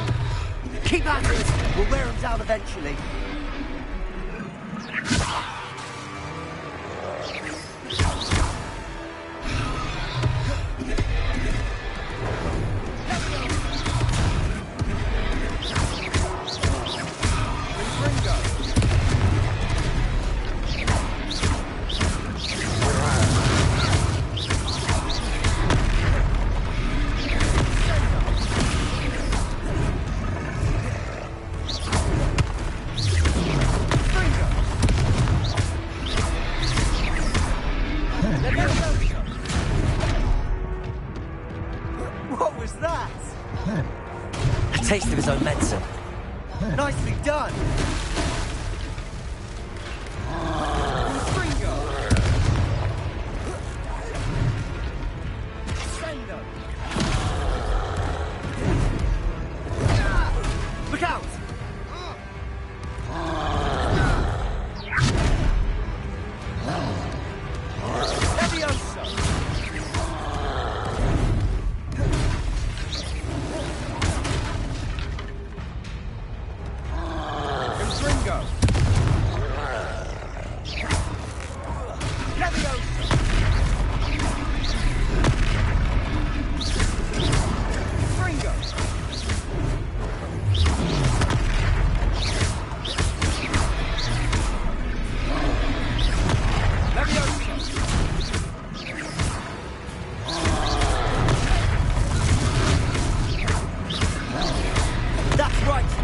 Keep at it! We'll wear him down eventually. Taste of his own medicine. Nicely done! Look out!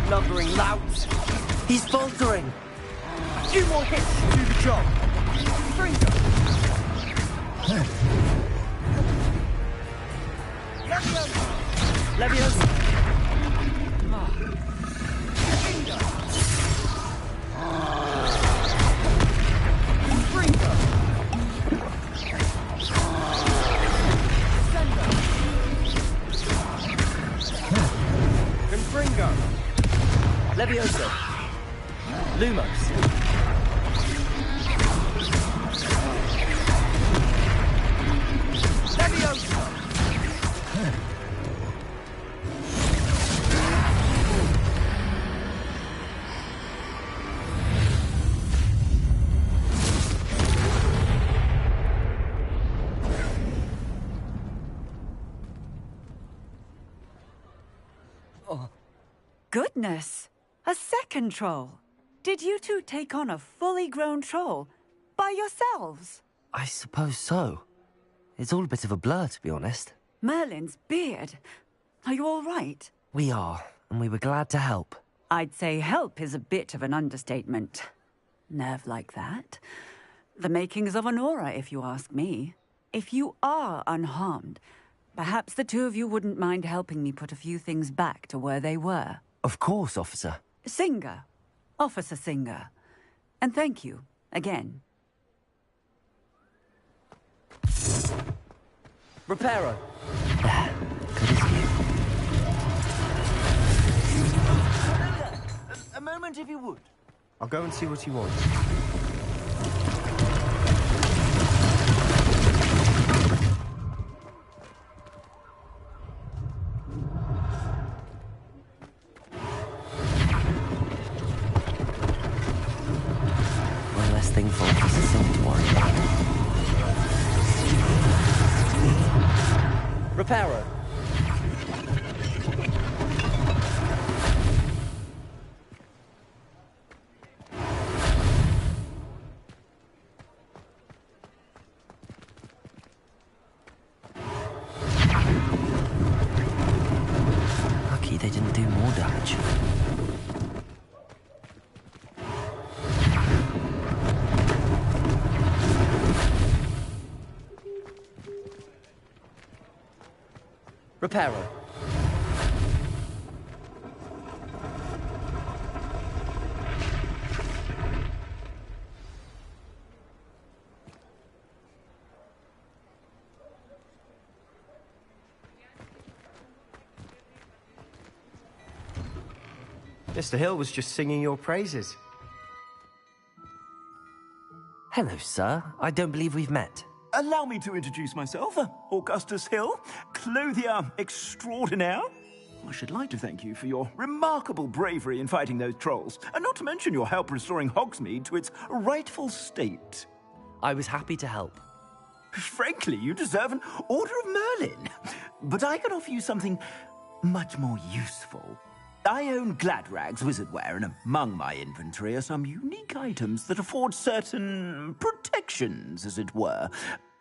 Lumbering louts. He's faltering. A few more hits to do the job. Fringo. Leviosa. Leviosa. Fringo. Fringo. Confringo. Leviosa. Lumos. Leviosa. goodness! A second troll! Did you two take on a fully grown troll by yourselves? I suppose so. It's all a bit of a blur, to be honest. Merlin's beard. Are you all right? We are, and we were glad to help. I'd say help is a bit of an understatement. Nerve like that. The makings of an aura, if you ask me. If you are unharmed, perhaps the two of you wouldn't mind helping me put a few things back to where they were. Of course, officer. Singer. Officer Singer. And thank you, again. Reparo. A moment, if you would. I'll go and see what he wants. One less thing for Officer Singh to worry about. Reparo. Lucky they didn't do more damage. Reparo. Mr. Hill was just singing your praises. Hello, sir. I don't believe we've met. Allow me to introduce myself, Augustus Hill, clothier extraordinaire. I should like to thank you for your remarkable bravery in fighting those trolls, and not to mention your help restoring Hogsmeade to its rightful state. I was happy to help. Frankly, you deserve an Order of Merlin. But I can offer you something much more useful. I own Gladrag's wizardware, and among my inventory are some unique items that afford certain protections, as it were.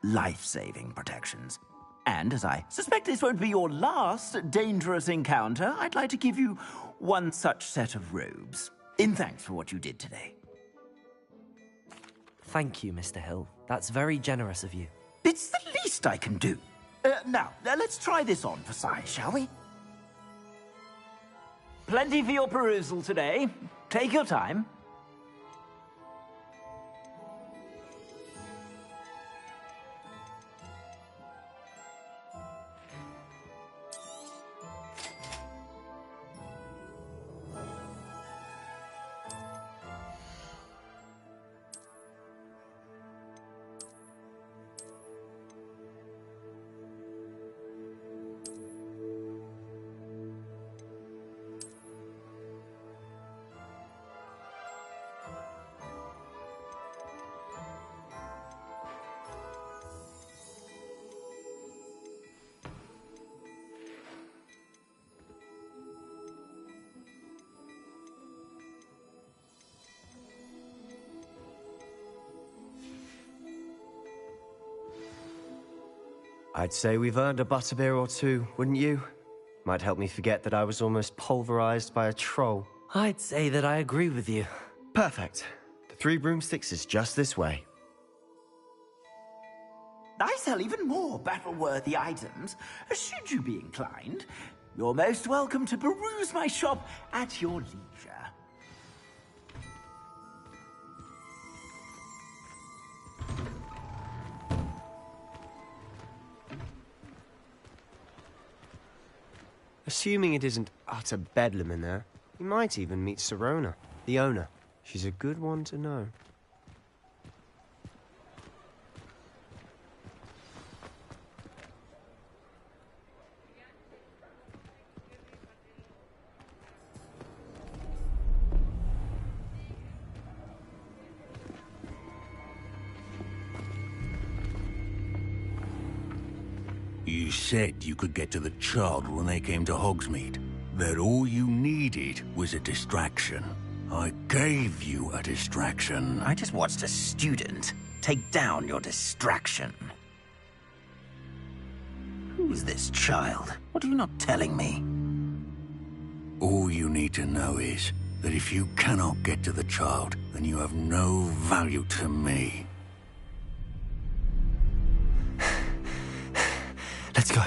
Life-saving protections. And as I suspect this won't be your last dangerous encounter, I'd like to give you one such set of robes, in thanks for what you did today. Thank you, Mr. Hill. That's very generous of you. It's the least I can do. Now, let's try this on for size, shall we? Plenty for your perusal today. Take your time. I'd say we've earned a butterbeer or two, wouldn't you? Might help me forget that I was almost pulverized by a troll. I'd say that I agree with you. Perfect. The 3 broomsticks is just this way. I sell even more battle-worthy items. Should you be inclined, you're most welcome to peruse my shop at your leisure. Assuming it isn't utter bedlam in there, you might even meet Sirona, the owner. She's a good one to know. You said you could get to the child when they came to Hogsmeade. that all you needed was a distraction. I gave you a distraction. I just watched a student take down your distraction. Who's this child? What are you not telling me? All you need to know is that if you cannot get to the child, then you have no value to me. Let's go.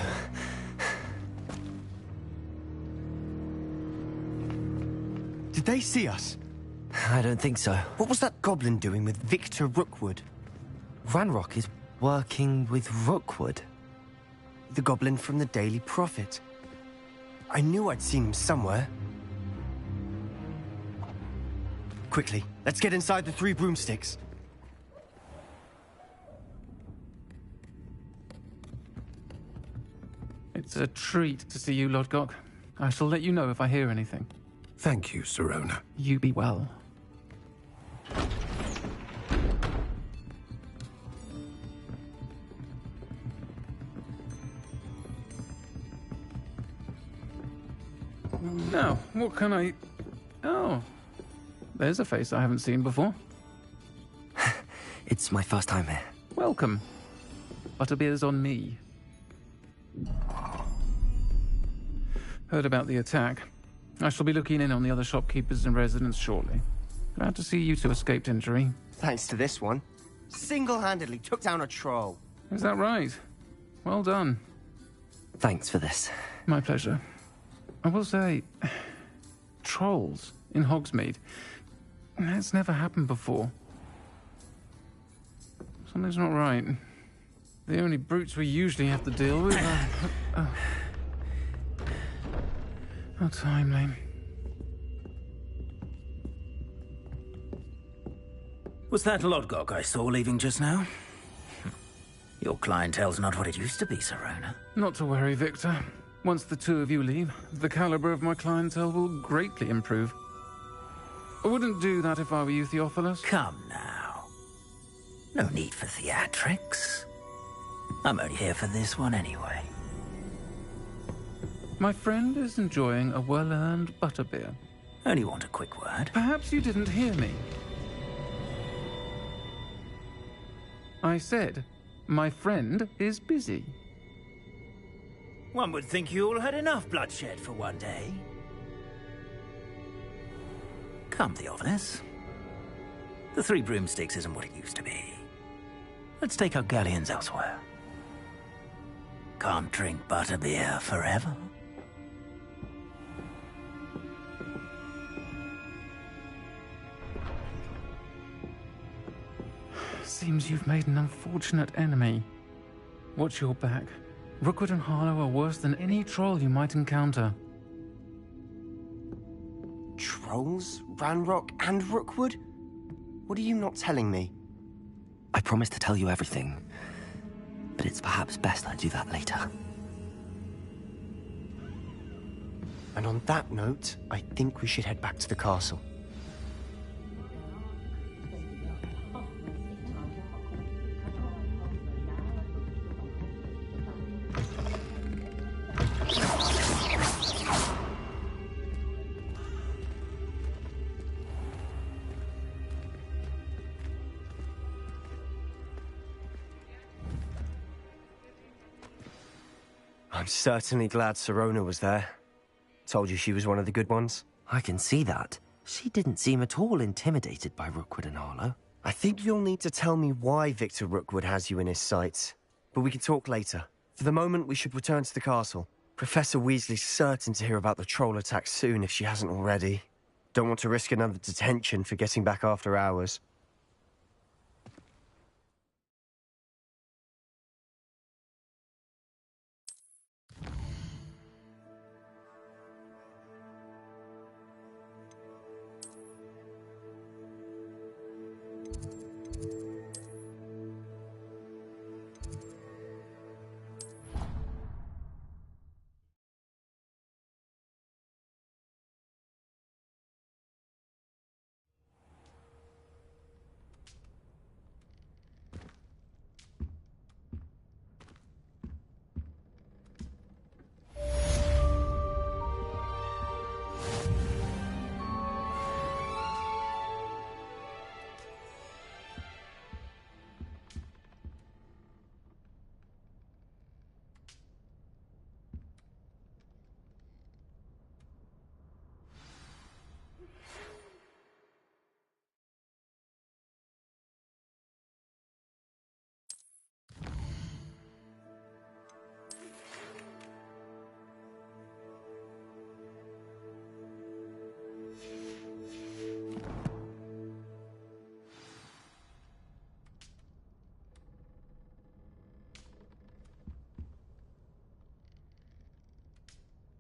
Did they see us? I don't think so. What was that goblin doing with Victor Rookwood? Ranrock is working with Rookwood. The goblin from the Daily Prophet. I knew I'd seen him somewhere. Quickly, let's get inside the 3 broomsticks. It's a treat to see you, Lodgok. I shall let you know if I hear anything. Thank you, Sirona. You be well. Now, what can I... Oh, there's a face I haven't seen before. It's my first time here. Welcome. Butterbeer's on me. Heard about the attack. I shall be looking in on the other shopkeepers and residents shortly. Glad to see you two escaped injury. Thanks to this one. Single-handedly took down a troll. Is that right? Well done. Thanks for this. My pleasure. I will say, trolls in Hogsmeade. That's never happened before. Something's not right. The only brutes we usually have to deal with are... How timely. Was that Lodgok I saw leaving just now? Your clientele's not what it used to be, Sirona. Not to worry, Victor. Once the two of you leave, the caliber of my clientele will greatly improve. I wouldn't do that if I were you, Theophilus. Come now. No need for theatrics. I'm only here for this one anyway. My friend is enjoying a well-earned butterbeer. Only want a quick word. Perhaps you didn't hear me. I said, my friend is busy. One would think you all had enough bloodshed for one day. Come, Theophilus. The 3 broomsticks isn't what it used to be. Let's take our galleons elsewhere. Can't drink butterbeer forever. Seems you've made an unfortunate enemy. Watch your back. Rookwood and Harlow are worse than any troll you might encounter. Trolls? Ranrock and Rookwood? What are you not telling me? I promised to tell you everything, but it's perhaps best I do that later. And on that note, I think we should head back to the castle. I'm certainly glad Sirona was there. Told you she was one of the good ones. I can see that. She didn't seem at all intimidated by Rookwood and Harlow. I think you'll need to tell me why Victor Rookwood has you in his sights. But we can talk later. For the moment, we should return to the castle. Professor Weasley's certain to hear about the troll attack soon if she hasn't already. Don't want to risk another detention for getting back after hours.